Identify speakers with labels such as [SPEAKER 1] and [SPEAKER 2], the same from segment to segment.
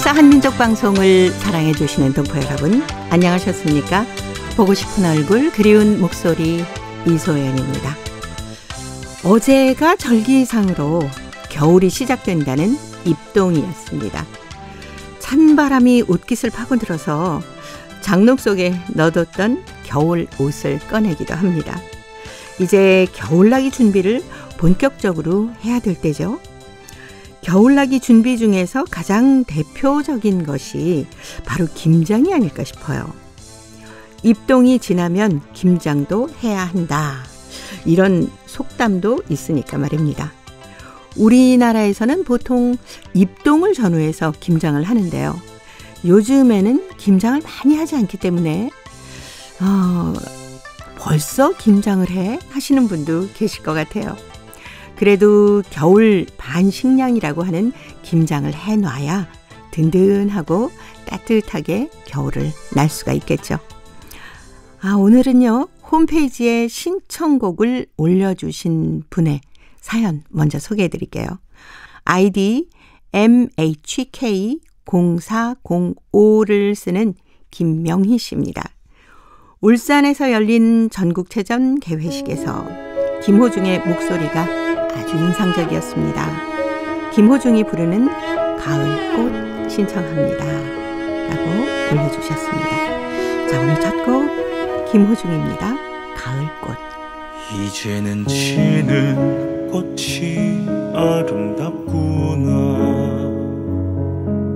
[SPEAKER 1] 역사 한민족 방송을 사랑해 주시는 동포 여러분, 안녕하셨습니까? 보고 싶은 얼굴, 그리운 목소리 이소연입니다. 어제가 절기상으로 겨울이 시작된다는 입동이었습니다. 찬바람이 옷깃을 파고들어서 장롱 속에 넣어뒀던 겨울 옷을 꺼내기도 합니다. 이제 겨울나기 준비를 본격적으로 해야 될 때죠. 겨울나기 준비 중에서 가장 대표적인 것이 바로 김장이 아닐까 싶어요. 입동이 지나면 김장도 해야 한다. 이런 속담도 있으니까 말입니다. 우리나라에서는 보통 입동을 전후해서 김장을 하는데요. 요즘에는 김장을 많이 하지 않기 때문에 벌써 김장을 해? 하시는 분도 계실 것 같아요. 그래도 겨울 반식량이라고 하는 김장을 해놔야 든든하고 따뜻하게 겨울을 날 수가 있겠죠. 오늘은요, 홈페이지에 신청곡을 올려주신 분의 사연 먼저 소개해 드릴게요. 아이디 MHK0405를 쓰는 김명희 씨입니다. 울산에서 열린 전국체전 개회식에서 김호중의 목소리가 아주 인상적이었습니다. 김호중이 부르는 가을꽃 신청합니다. 라고 올려주셨습니다. 자, 오늘 첫 곡 김호중입니다. 가을꽃.
[SPEAKER 2] 이제는 지는 꽃이 아름답구나.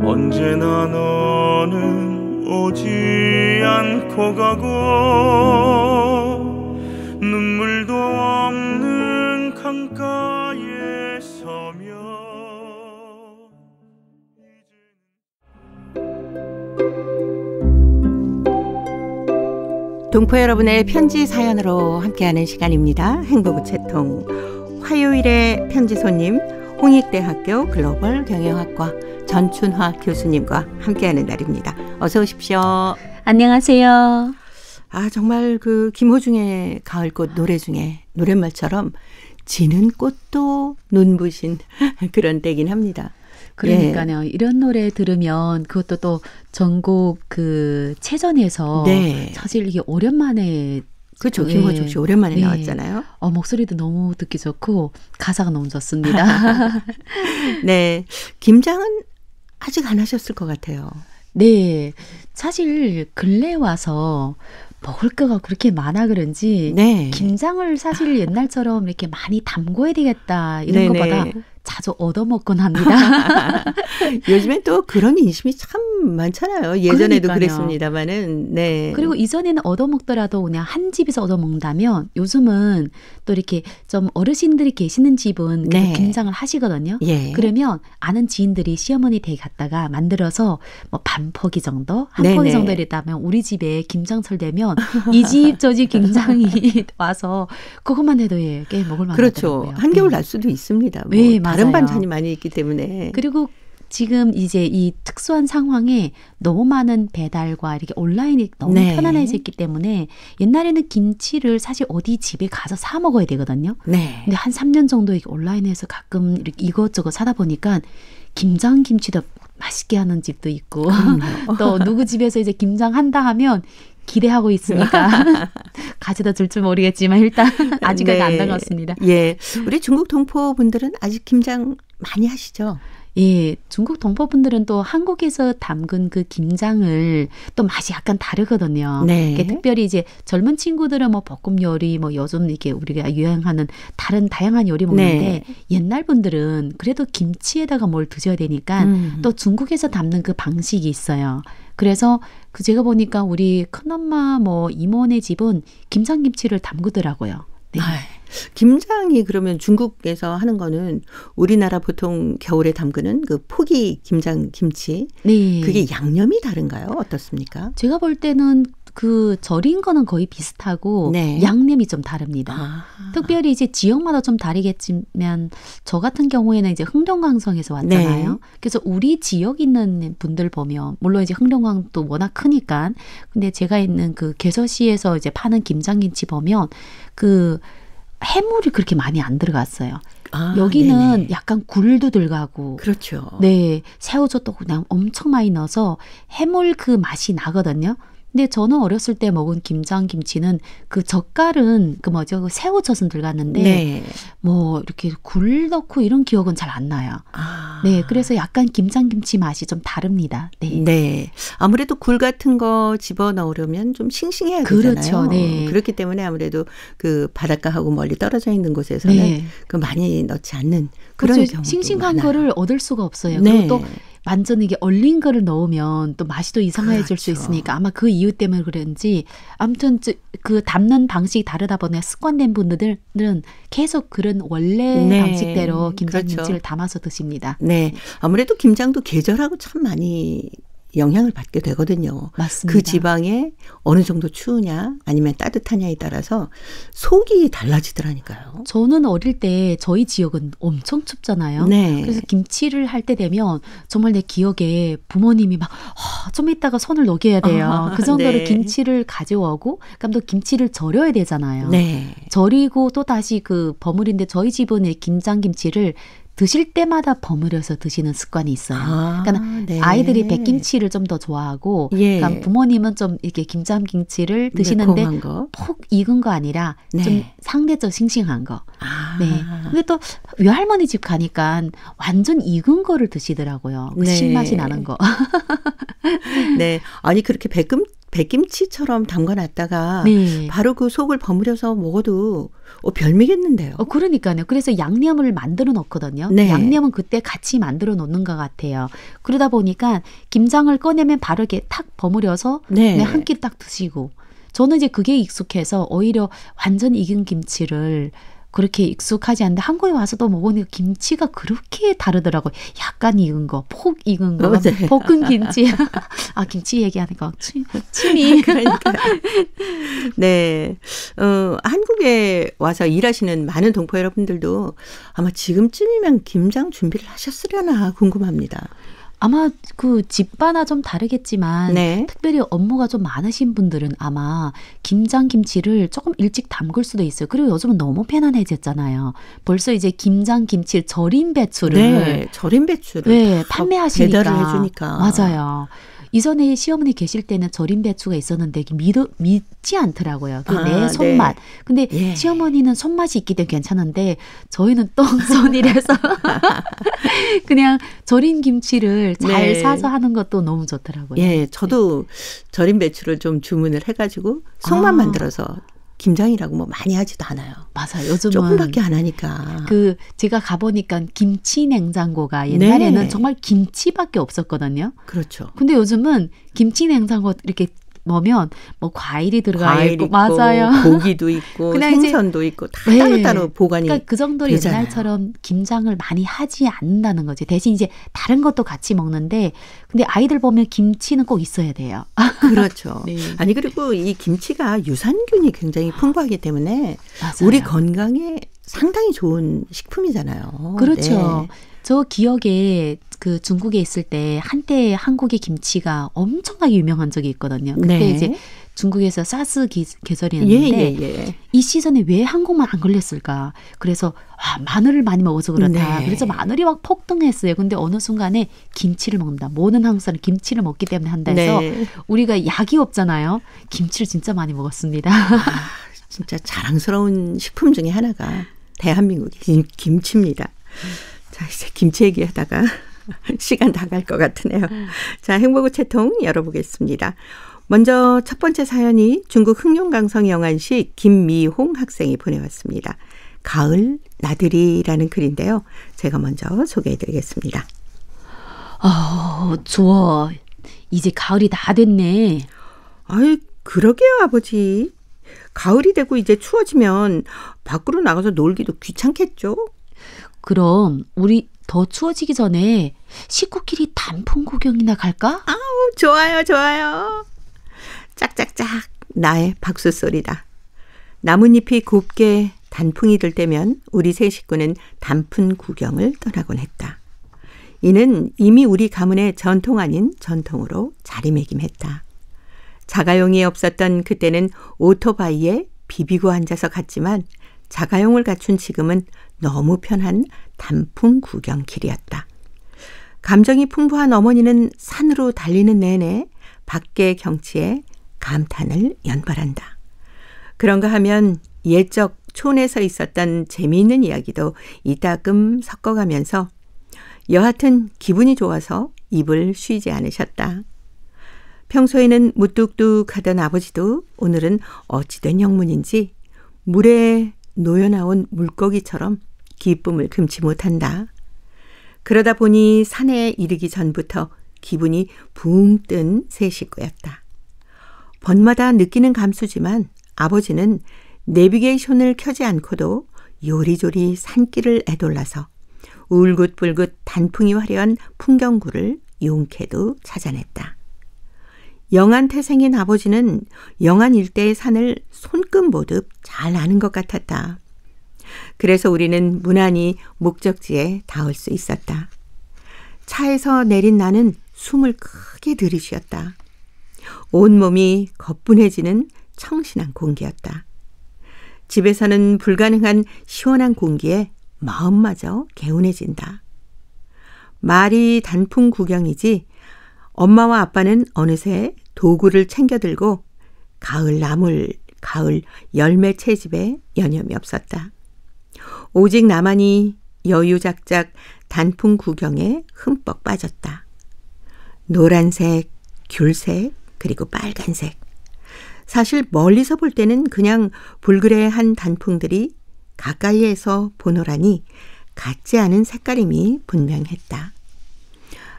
[SPEAKER 2] 언제나 너는 오지 않고 가고 눈물도 없는 강가에 서며.
[SPEAKER 1] 동포 여러분의 편지 사연으로 함께하는 시간입니다. 행복우체통 화요일의 편지 손님, 홍익대학교 글로벌 경영학과 전춘화 교수님과 함께하는 날입니다. 어서 오십시오.
[SPEAKER 3] 안녕하세요.
[SPEAKER 1] 정말 그 김호중의 가을꽃 노래 중에 노랫말처럼 지는 꽃도 눈부신 그런 때긴 합니다.
[SPEAKER 3] 그러니까요. 예. 이런 노래 들으면 그것도 또 전국 그 체전에서
[SPEAKER 1] 네.
[SPEAKER 3] 사실 이게 오랜만에
[SPEAKER 1] 그렇죠. 김호중 씨 오랜만에
[SPEAKER 3] 네.
[SPEAKER 1] 나왔잖아요.
[SPEAKER 3] 목소리도 너무 듣기 좋고 가사가 너무 좋습니다.
[SPEAKER 1] 네. 김장은 아직 안 하셨을 것 같아요.
[SPEAKER 3] 네. 사실 근래 와서 먹을 거가 그렇게 많아 그런지
[SPEAKER 1] 네.
[SPEAKER 3] 김장을 사실 옛날처럼 이렇게 많이 담궈야 되겠다 이런
[SPEAKER 1] 네네.
[SPEAKER 3] 것보다 자주 얻어먹곤 합니다.
[SPEAKER 1] 요즘엔 또 그런 인심이 참 많잖아요. 예전에도
[SPEAKER 3] 그러니까요.
[SPEAKER 1] 그랬습니다만은. 네.
[SPEAKER 3] 그리고 이전에는 얻어먹더라도 그냥 한 집에서 얻어먹는다면 요즘은 또 이렇게 좀 어르신들이 계시는 집은
[SPEAKER 1] 네.
[SPEAKER 3] 김장을 하시거든요.
[SPEAKER 1] 예.
[SPEAKER 3] 그러면 아는 지인들이 시어머니 댁에 갔다가 만들어서 뭐 반 포기 정도, 한 포기
[SPEAKER 1] 네네.
[SPEAKER 3] 정도 이랬다면 우리 집에 김장철 되면 이 집 저 집 김장이 와서 그것만 해도 꽤 먹을 만하더라고요.
[SPEAKER 1] 그렇죠. 한겨울 날 수도 있습니다. 뭐
[SPEAKER 3] 네,
[SPEAKER 1] 다른
[SPEAKER 3] 맞아요.
[SPEAKER 1] 반찬이 많이 있기 때문에.
[SPEAKER 3] 그리고 지금 이제 이 특수한 상황에 너무 많은 배달과 이렇게 온라인이 너무
[SPEAKER 1] 네.
[SPEAKER 3] 편안해졌기 때문에 옛날에는 김치를 사실 어디 집에 가서 사 먹어야 되거든요.
[SPEAKER 1] 네.
[SPEAKER 3] 근데 한 3년 정도 이렇게 온라인에서 가끔 이렇게 이것저것 사다 보니까 김장김치도 맛있게 하는 집도 있고 또 누구 집에서 이제 김장한다 하면 기대하고 있으니까 가져다 줄 줄 모르겠지만 일단 아직은
[SPEAKER 1] 네.
[SPEAKER 3] 안 담았습니다.
[SPEAKER 1] 예. 우리 중국 동포 분들은 아직 김장 많이 하시죠?
[SPEAKER 3] 예, 중국 동포분들은 또 한국에서 담근 그 김장을 또 맛이 약간 다르거든요.
[SPEAKER 1] 네.
[SPEAKER 3] 특별히 이제 젊은 친구들은 뭐 볶음 요리, 뭐 요즘 이렇게 우리가 유행하는 다른 다양한 요리 먹는데
[SPEAKER 1] 네.
[SPEAKER 3] 옛날 분들은 그래도 김치에다가 뭘 드셔야 되니까 또 중국에서 담는 그 방식이 있어요. 그래서 그 제가 보니까 우리 큰엄마 뭐 이모네 집은 김장김치를 담그더라고요. 네.
[SPEAKER 1] 김장이 그러면 중국에서 하는 거는 우리나라 보통 겨울에 담그는 그 포기 김장 김치.
[SPEAKER 3] 네.
[SPEAKER 1] 그게 양념이 다른가요? 어떻습니까?
[SPEAKER 3] 제가 볼 때는 그 절인 거는 거의 비슷하고
[SPEAKER 1] 네.
[SPEAKER 3] 양념이 좀 다릅니다. 특별히 이제 지역마다 좀 다르겠지만 저 같은 경우에는 이제 흥룡강성에서 왔잖아요.
[SPEAKER 1] 네.
[SPEAKER 3] 그래서 우리 지역 있는 분들 보면 물론 이제 흥룡강도 워낙 크니까 근데 제가 있는 그 개서시에서 이제 파는 김장김치 보면 그 해물이 그렇게 많이 안 들어갔어요.
[SPEAKER 1] 아,
[SPEAKER 3] 여기는
[SPEAKER 1] 네네.
[SPEAKER 3] 약간 굴도 들어가고
[SPEAKER 1] 그렇죠.
[SPEAKER 3] 네, 새우젓도 그냥 엄청 많이 넣어서 해물 그 맛이 나거든요. 근데 저는 어렸을 때 먹은 김장김치는 그 젓갈은 그 뭐죠? 그 새우젓은 들어갔는데
[SPEAKER 1] 네.
[SPEAKER 3] 뭐 이렇게 굴 넣고 이런 기억은 잘 안 나요.
[SPEAKER 1] 아.
[SPEAKER 3] 네, 그래서 약간 김장김치 맛이 좀 다릅니다. 네.
[SPEAKER 1] 네. 아무래도 굴 같은 거 집어넣으려면 좀 싱싱해야
[SPEAKER 3] 그렇죠.
[SPEAKER 1] 되잖아요.
[SPEAKER 3] 네.
[SPEAKER 1] 그렇기 때문에 아무래도 그 바닷가하고 멀리 떨어져 있는 곳에서는
[SPEAKER 3] 네.
[SPEAKER 1] 그 많이 넣지 않는 그런
[SPEAKER 3] 그렇죠.
[SPEAKER 1] 경우도
[SPEAKER 3] 싱싱한
[SPEAKER 1] 많아요.
[SPEAKER 3] 거를 얻을 수가 없어요.
[SPEAKER 1] 네.
[SPEAKER 3] 그리고 또 완전 이게 얼린 거를 넣으면 또 맛이 또 이상해질 수
[SPEAKER 1] 그렇죠.
[SPEAKER 3] 있으니까 아마 그 이유 때문에 그런지 아무튼 그 담는 방식이 다르다 보니 습관된 분들은 계속 그런 원래
[SPEAKER 1] 네.
[SPEAKER 3] 방식대로 김장김치를
[SPEAKER 1] 그렇죠.
[SPEAKER 3] 담아서 드십니다.
[SPEAKER 1] 네. 아무래도 김장도 계절하고 참 많이 영향을 받게 되거든요.
[SPEAKER 3] 맞습니다.
[SPEAKER 1] 그 지방에 어느 정도 추우냐 아니면 따뜻하냐에 따라서 속이 달라지더라니까요.
[SPEAKER 3] 저는 어릴 때 저희 지역은 엄청 춥잖아요.
[SPEAKER 1] 네.
[SPEAKER 3] 그래서 김치를 할 때 되면 정말 내 기억에 부모님이 막 좀 이따가 손을 녹여야 돼요. 그 정도로
[SPEAKER 1] 네.
[SPEAKER 3] 김치를 가져오고 그럼 또 김치를 절여야 되잖아요.
[SPEAKER 1] 네.
[SPEAKER 3] 절이고 또 다시 그 버무리는데 저희 집은 이 김장김치를 드실 때마다 버무려서 드시는 습관이 있어요. 그러니까
[SPEAKER 1] 네.
[SPEAKER 3] 아이들이 백김치를 좀 더 좋아하고
[SPEAKER 1] 예.
[SPEAKER 3] 그러니까 부모님은 좀 이렇게 김장김치를 드시는데
[SPEAKER 1] 매콤한 거.
[SPEAKER 3] 푹 익은 거 아니라
[SPEAKER 1] 네.
[SPEAKER 3] 좀 상대적 싱싱한 거.
[SPEAKER 1] 아.
[SPEAKER 3] 네. 근데 또 외할머니 집 가니까 완전 익은 거를 드시더라고요. 그
[SPEAKER 1] 네.
[SPEAKER 3] 신맛이 나는 거.
[SPEAKER 1] 네. 아니 그렇게 백김치처럼 담가놨다가
[SPEAKER 3] 네.
[SPEAKER 1] 바로 그 속을 버무려서 먹어도 별미겠는데요.
[SPEAKER 3] 그러니까요. 그래서 양념을 만들어 놓거든요.
[SPEAKER 1] 네.
[SPEAKER 3] 양념은 그때 같이 만들어 놓는 것 같아요. 그러다 보니까 김장을 꺼내면 바로 이렇게 탁 버무려서
[SPEAKER 1] 네.
[SPEAKER 3] 한 끼 딱 드시고 저는 이제 그게 익숙해서 오히려 완전 익은 김치를 그렇게 익숙하지 않는데 한국에 와서도 먹으니까 김치가 그렇게 다르더라고요. 약간 익은 거, 폭 익은 거,
[SPEAKER 1] 맞아요.
[SPEAKER 3] 볶은 김치. 아, 김치 얘기하니까 침이.
[SPEAKER 1] 그러니까. 네. 한국에 와서 일하시는 많은 동포 여러분들도 아마 지금쯤이면 김장 준비를 하셨으려나 궁금합니다.
[SPEAKER 3] 아마 그 집마다 좀 다르겠지만
[SPEAKER 1] 네.
[SPEAKER 3] 특별히 업무가 좀 많으신 분들은 아마 김장김치를 조금 일찍 담글 수도 있어요. 그리고 요즘은 너무 편안해졌잖아요. 벌써 이제 김장김치 절인 배추를
[SPEAKER 1] 네. 절인 배추를
[SPEAKER 3] 네,
[SPEAKER 1] 다
[SPEAKER 3] 판매하시니까.
[SPEAKER 1] 배달을 해주니까.
[SPEAKER 3] 맞아요. 이전에 시어머니 계실 때는 절인 배추가 있었는데 믿지 않더라고요. 내 손맛.
[SPEAKER 1] 네.
[SPEAKER 3] 근데
[SPEAKER 1] 예.
[SPEAKER 3] 시어머니는 손맛이 있기 때문에 괜찮은데 저희는 똥손이라서 그냥 절인 김치를 잘
[SPEAKER 1] 네.
[SPEAKER 3] 사서 하는 것도 너무 좋더라고요.
[SPEAKER 1] 예, 저도 절인 배추를 좀 주문을 해가지고 속만 만들어서 김장이라고 뭐 많이 하지도 않아요.
[SPEAKER 3] 맞아요. 요즘은
[SPEAKER 1] 조금밖에 안 하니까.
[SPEAKER 3] 제가 가보니까 김치 냉장고가 옛날에는
[SPEAKER 1] 네.
[SPEAKER 3] 정말 김치밖에 없었거든요.
[SPEAKER 1] 그렇죠.
[SPEAKER 3] 근데 요즘은 김치 냉장고 이렇게 넣으면 뭐 과일이 들어가
[SPEAKER 1] 과일
[SPEAKER 3] 있고
[SPEAKER 1] 있고
[SPEAKER 3] 맞아요.
[SPEAKER 1] 고기도 있고
[SPEAKER 3] 그냥 이제
[SPEAKER 1] 생선도 있고 다
[SPEAKER 3] 네.
[SPEAKER 1] 따로따로 보관이
[SPEAKER 3] 그러니까 그 정도로
[SPEAKER 1] 되잖아요.
[SPEAKER 3] 옛날처럼 김장을 많이 하지 않는다는 거지. 대신 이제 다른 것도 같이 먹는데 근데 아이들 보면 김치는 꼭 있어야 돼요.
[SPEAKER 1] 그렇죠.
[SPEAKER 3] 네.
[SPEAKER 1] 아니 그리고 이 김치가 유산균이 굉장히 풍부하기 때문에
[SPEAKER 3] 맞아요.
[SPEAKER 1] 우리 건강에 상당히 좋은 식품이잖아요.
[SPEAKER 3] 그렇죠.
[SPEAKER 1] 네.
[SPEAKER 3] 저 기억에 그 중국에 있을 때 한때 한국의 김치가 엄청나게 유명한 적이 있거든요. 그때
[SPEAKER 1] 네.
[SPEAKER 3] 이제 중국에서 사스 계절이었는데
[SPEAKER 1] 예.
[SPEAKER 3] 이 시즌에 왜 한국만 안 걸렸을까? 그래서 마늘을 많이 먹어서 그렇다.
[SPEAKER 1] 네.
[SPEAKER 3] 그래서 마늘이 막 폭등했어요. 근데 어느 순간에 김치를 먹는다. 모든 한국 사람은 김치를 먹기 때문에 한다 해서
[SPEAKER 1] 네.
[SPEAKER 3] 우리가 약이 없잖아요. 김치를 진짜 많이 먹었습니다.
[SPEAKER 1] 진짜 자랑스러운 식품 중에 하나가 대한민국의 김치입니다. 자, 이제 김치 얘기하다가 시간 다 갈 것 같으네요. 자, 행복의 채통 열어보겠습니다. 먼저 첫 번째 사연이 중국 흑룡강성 영안시 김미홍 학생이 보내왔습니다. 가을 나들이라는 글인데요. 제가 먼저 소개해드리겠습니다.
[SPEAKER 3] 좋아. 이제 가을이 다 됐네.
[SPEAKER 1] 아이, 그러게요, 아버지. 가을이 되고 이제 추워지면 밖으로 나가서 놀기도 귀찮겠죠?
[SPEAKER 3] 그럼 우리 더 추워지기 전에 식구끼리 단풍 구경이나 갈까?
[SPEAKER 1] 좋아요, 좋아요. 짝짝짝 나의 박수 소리다. 나뭇잎이 곱게 단풍이 들 때면 우리 세 식구는 단풍 구경을 떠나곤 했다. 이는 이미 우리 가문의 전통 아닌 전통으로 자리매김했다. 자가용이 없었던 그때는 오토바이에 비비고 앉아서 갔지만 자가용을 갖춘 지금은 너무 편한 단풍 구경길이었다. 감정이 풍부한 어머니는 산으로 달리는 내내 밖의 경치에 감탄을 연발한다. 그런가 하면 옛적 촌에서 있었던 재미있는 이야기도 이따금 섞어가면서 여하튼 기분이 좋아서 입을 쉬지 않으셨다. 평소에는 무뚝뚝하던 아버지도 오늘은 어찌된 영문인지 물에 놓여나온 물고기처럼 기쁨을 금치 못한다. 그러다 보니 산에 이르기 전부터 기분이 붕 뜬 세 식구였다. 번마다 느끼는 감수지만 아버지는 내비게이션을 켜지 않고도 요리조리 산길을 애돌라서 울긋불긋 단풍이 화려한 풍경구를 용케도 찾아냈다. 영안 태생인 아버지는 영안 일대의 산을 손금 보듯 잘 아는 것 같았다. 그래서 우리는 무난히 목적지에 닿을 수 있었다. 차에서 내린 나는 숨을 크게 들이쉬었다. 온몸이 거뿐해지는 청신한 공기였다. 집에서는 불가능한 시원한 공기에 마음마저 개운해진다. 말이 단풍 구경이지 엄마와 아빠는 어느새 도구를 챙겨들고 가을 나물, 가을 열매 채집에 여념이 없었다. 오직 나만이 여유작작 단풍 구경에 흠뻑 빠졌다. 노란색, 귤색, 그리고 빨간색. 사실 멀리서 볼 때는 그냥 불그레한 단풍들이 가까이에서 보노라니 같지 않은 색깔임이 분명했다.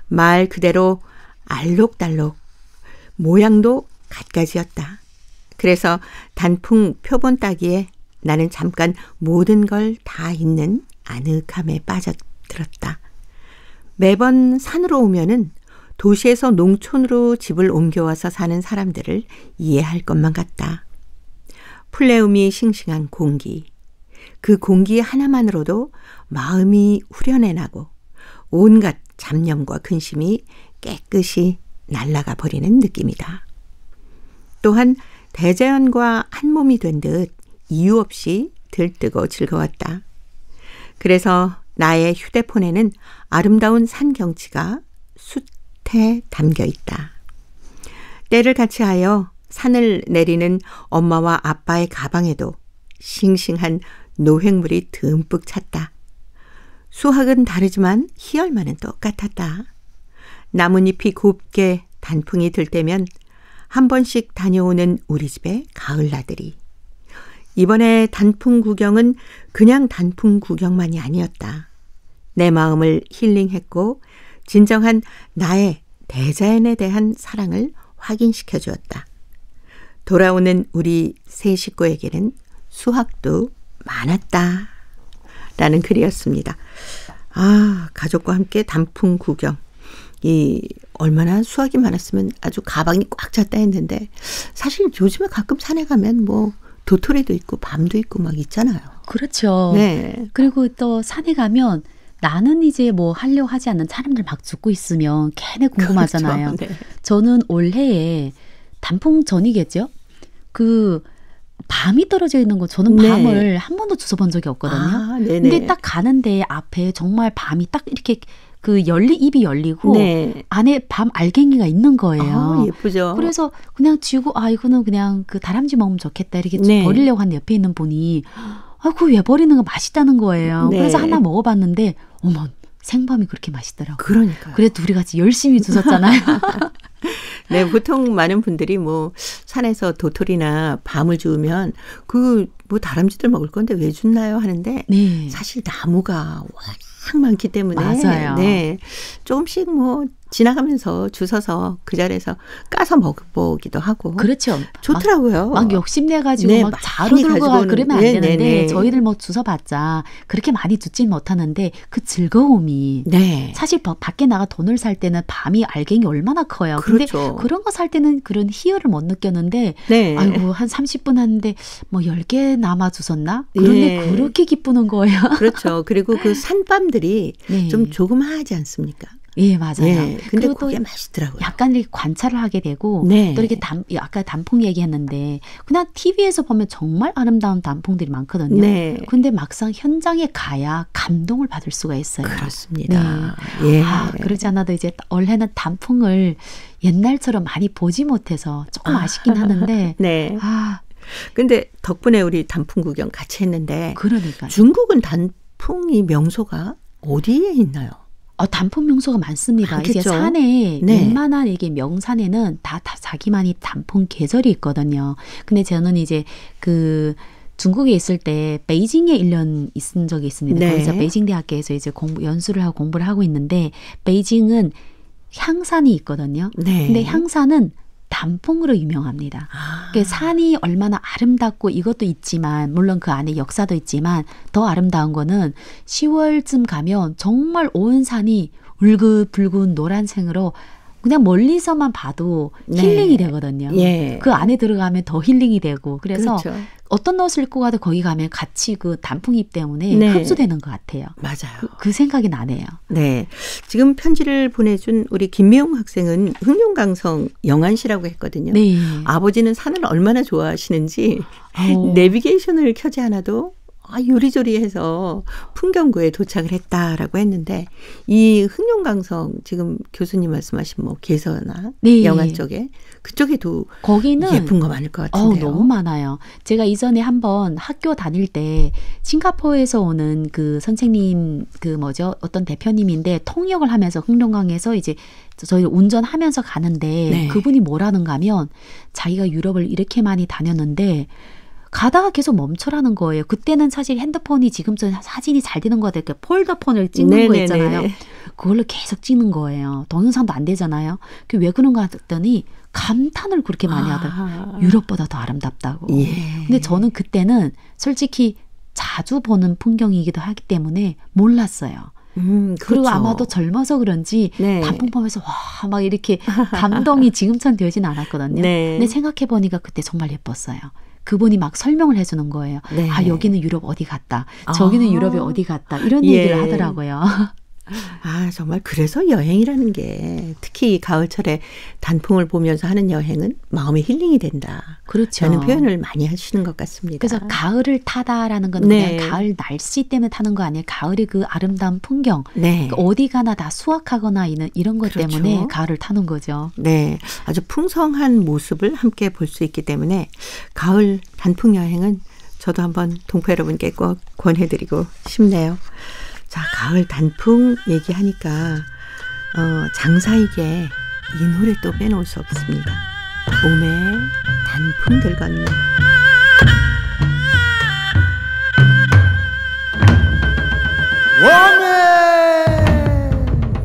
[SPEAKER 1] 말 그대로 알록달록, 모양도 갖가지였다. 그래서 단풍 표본 따기에 나는 잠깐 모든 걸 다 잊는 아늑함에 빠져들었다. 매번 산으로 오면은 도시에서 농촌으로 집을 옮겨와서 사는 사람들을 이해할 것만 같다. 플레움이 싱싱한 공기, 그 공기 하나만으로도 마음이 후련해 나고 온갖 잡념과 근심이 깨끗이 날아가 버리는 느낌이다. 또한 대자연과 한 몸이 된 듯 이유 없이 들뜨고 즐거웠다. 그래서 나의 휴대폰에는 아름다운 산 경치가 숱해 담겨 있다. 때를 같이 하여 산을 내리는 엄마와 아빠의 가방에도 싱싱한 노획물이 듬뿍 찼다. 수확은 다르지만 희열만은 똑같았다. 나뭇잎이 곱게 단풍이 들 때면 한 번씩 다녀오는 우리 집의 가을 나들이. 이번에 단풍 구경은 그냥 단풍 구경만이 아니었다. 내 마음을 힐링했고 진정한 나의 대자연에 대한 사랑을 확인시켜 주었다. 돌아오는 우리 세 식구에게는 수확도 많았다. 라는 글이었습니다. 아, 가족과 함께 단풍 구경. 얼마나 수확이 많았으면 아주 가방이 꽉 찼다 했는데 사실 요즘에 가끔 산에 가면 뭐 도토리도 있고 밤도 있고 막 있잖아요.
[SPEAKER 3] 그렇죠.
[SPEAKER 1] 네.
[SPEAKER 3] 그리고 또 산에 가면 나는 이제 뭐 하려고 하지 않는 사람들 막 죽고 있으면 걔네 궁금하잖아요.
[SPEAKER 1] 그렇죠. 네.
[SPEAKER 3] 저는 올해에 단풍 전이겠죠? 그 밤이 떨어져 있는 거 저는
[SPEAKER 1] 네.
[SPEAKER 3] 밤을 한 번도 주워본 적이 없거든요.
[SPEAKER 1] 아, 네네.
[SPEAKER 3] 근데 딱 가는데 앞에 정말 밤이 딱 이렇게 그 입이 열리고
[SPEAKER 1] 네.
[SPEAKER 3] 안에 밤 알갱이가 있는 거예요.
[SPEAKER 1] 예쁘죠.
[SPEAKER 3] 그래서 그냥 쥐고 이거는 그냥 그 다람쥐 먹으면 좋겠다 이렇게
[SPEAKER 1] 네.
[SPEAKER 3] 버리려고 하는데 옆에 있는 분이 그거 왜 버리는 거 맛있다는 거예요.
[SPEAKER 1] 네.
[SPEAKER 3] 그래서 하나 먹어봤는데 어머 생밤이 그렇게 맛있더라고요.
[SPEAKER 1] 그러니까요.
[SPEAKER 3] 그래도 둘이 같이 열심히 주웠잖아요.
[SPEAKER 1] 네, 보통 많은 분들이 뭐 산에서 도토리나 밤을 주우면 뭐 다람쥐들 먹을 건데 왜 줬나요 하는데
[SPEAKER 3] 네.
[SPEAKER 1] 사실 나무가 워낙 많기 때문에
[SPEAKER 3] 맞아요.
[SPEAKER 1] 네, 조금씩 뭐 지나가면서 주워서 그 자리에서 까서 먹어보기도 하고
[SPEAKER 3] 그렇죠.
[SPEAKER 1] 좋더라고요.
[SPEAKER 3] 막 욕심내가지고
[SPEAKER 1] 네,
[SPEAKER 3] 막 자루
[SPEAKER 1] 많이
[SPEAKER 3] 들고 가 그러면 안
[SPEAKER 1] 네,
[SPEAKER 3] 되는데
[SPEAKER 1] 네, 네.
[SPEAKER 3] 저희들 뭐 주워봤자 그렇게 많이 주진 못하는데 그 즐거움이
[SPEAKER 1] 네.
[SPEAKER 3] 사실 밖에 나가 돈을 살 때는 밤이 알갱이 얼마나 커요.
[SPEAKER 1] 그렇죠.
[SPEAKER 3] 근데 그런 거 살 때는 그런 희열을 못 느꼈는데
[SPEAKER 1] 네.
[SPEAKER 3] 아이고 한 30분 하는데 뭐 10개 남아 주셨나? 그런데
[SPEAKER 1] 예.
[SPEAKER 3] 그렇게 기쁘는 거예요.
[SPEAKER 1] 그렇죠. 그리고 그 산밤들이
[SPEAKER 3] 네.
[SPEAKER 1] 좀 조그마하지 않습니까?
[SPEAKER 3] 예, 맞아요.
[SPEAKER 1] 예, 근데
[SPEAKER 3] 그리고
[SPEAKER 1] 그게 맛있더라고요.
[SPEAKER 3] 약간 이렇게 관찰을 하게 되고
[SPEAKER 1] 네.
[SPEAKER 3] 또 이렇게 아까 단풍 얘기했는데 그냥 TV에서 보면 정말 아름다운 단풍들이 많거든요.
[SPEAKER 1] 네.
[SPEAKER 3] 근데 막상 현장에 가야 감동을 받을 수가 있어요.
[SPEAKER 1] 그렇습니다. 예.
[SPEAKER 3] 그러지 않아도 이제 올해는 단풍을 옛날처럼 많이 보지 못해서 조금 아쉽긴 하는데
[SPEAKER 1] 네. 근데 덕분에 우리 단풍 구경 같이 했는데
[SPEAKER 3] 그러니까요.
[SPEAKER 1] 중국은 단풍이 명소가 어디에 있나요?
[SPEAKER 3] 단풍 명소가 많습니다.
[SPEAKER 1] 많겠죠?
[SPEAKER 3] 이제 산에
[SPEAKER 1] 네.
[SPEAKER 3] 웬만한 이게 명산에는 다 자기만이 단풍 계절이 있거든요. 근데 저는 이제 그 중국에 있을 때 베이징에 1년 있은 적이 있습니다.
[SPEAKER 1] 네.
[SPEAKER 3] 거기서 베이징 대학교에서 이제 연수를 하고 공부를 하고 있는데 베이징은 향산이 있거든요.
[SPEAKER 1] 네.
[SPEAKER 3] 근데 향산은 단풍으로 유명합니다. 그러니까 산이 얼마나 아름답고 이것도 있지만 물론 그 안에 역사도 있지만 더 아름다운 거는 10월쯤 가면 정말 온 산이 울긋불긋 노란색으로 그냥 멀리서만 봐도
[SPEAKER 1] 네.
[SPEAKER 3] 힐링이 되거든요.
[SPEAKER 1] 예.
[SPEAKER 3] 그 안에 들어가면 더 힐링이 되고 그래서
[SPEAKER 1] 그렇죠.
[SPEAKER 3] 어떤 옷을 입고 가도 거기 가면 같이 그 단풍잎 때문에
[SPEAKER 1] 네.
[SPEAKER 3] 흡수되는 것 같아요.
[SPEAKER 1] 맞아요.
[SPEAKER 3] 그 생각이 나네요.
[SPEAKER 1] 네. 지금 편지를 보내준 우리 김미용 학생은 흑룡강성 영안시라고 했거든요.
[SPEAKER 3] 네.
[SPEAKER 1] 아버지는 산을 얼마나 좋아하시는지
[SPEAKER 3] 오.
[SPEAKER 1] 내비게이션을 켜지 않아도 요리조리해서 풍경구에 도착을 했다라고 했는데 이 흑룡강성 지금 교수님 말씀하신 뭐 개서나
[SPEAKER 3] 네.
[SPEAKER 1] 영안 쪽에 그쪽에도
[SPEAKER 3] 거기는
[SPEAKER 1] 예쁜 거 많을 것 같은데요.
[SPEAKER 3] 너무 많아요. 제가 이전에 한번 학교 다닐 때 싱가포르에서 오는 그 선생님 어떤 대표님인데 통역을 하면서 흑룡강에서 이제 저희 운전하면서 가는데
[SPEAKER 1] 네.
[SPEAKER 3] 그분이 뭐라는가 하면 자기가 유럽을 이렇게 많이 다녔는데 가다가 계속 멈춰라는 거예요. 그때는 사실 핸드폰이 지금처럼 사진이 잘 되는 거 같아요. 폴더폰을 찍는 거 있잖아요. 그걸로 계속 찍는 거예요. 동영상도 안 되잖아요. 그게 왜 그런가 했더니 감탄을 그렇게 많이 하더라고요. 유럽보다 더 아름답다고.
[SPEAKER 1] 예.
[SPEAKER 3] 근데 저는 그때는 솔직히 자주 보는 풍경이기도 하기 때문에 몰랐어요.
[SPEAKER 1] 그렇죠.
[SPEAKER 3] 그리고 아마도 젊어서 그런지
[SPEAKER 1] 네.
[SPEAKER 3] 단풍 보면서 와, 막 이렇게 감동이 지금처럼 되진 않았거든요.
[SPEAKER 1] 네.
[SPEAKER 3] 근데 생각해보니까 그때 정말 예뻤어요. 그분이 막 설명을 해주는 거예요.
[SPEAKER 1] 네.
[SPEAKER 3] 여기는 유럽 어디 갔다. 저기는 유럽에 어디 갔다. 이런 얘기를 하더라고요.
[SPEAKER 1] 정말 그래서 여행이라는 게 특히 가을철에 단풍을 보면서 하는 여행은 마음의 힐링이 된다.
[SPEAKER 3] 그렇죠.
[SPEAKER 1] 라는 표현을 많이 하시는 것 같습니다.
[SPEAKER 3] 그래서 가을을 타다라는 건
[SPEAKER 1] 네.
[SPEAKER 3] 그냥 가을 날씨 때문에 타는 거 아니에요. 가을의 그 아름다운 풍경.
[SPEAKER 1] 네.
[SPEAKER 3] 어디 가나 다 수확하거나 이런 것
[SPEAKER 1] 그렇죠.
[SPEAKER 3] 때문에 가을을 타는 거죠.
[SPEAKER 1] 네. 아주 풍성한 모습을 함께 볼 수 있기 때문에 가을 단풍 여행은 저도 한번 동포 여러분께 꼭 권해드리고 싶네요. 자, 가을 단풍 얘기하니까 장사익의 이 노래 또 빼놓을 수 없습니다. 봄에 단풍들 걷네.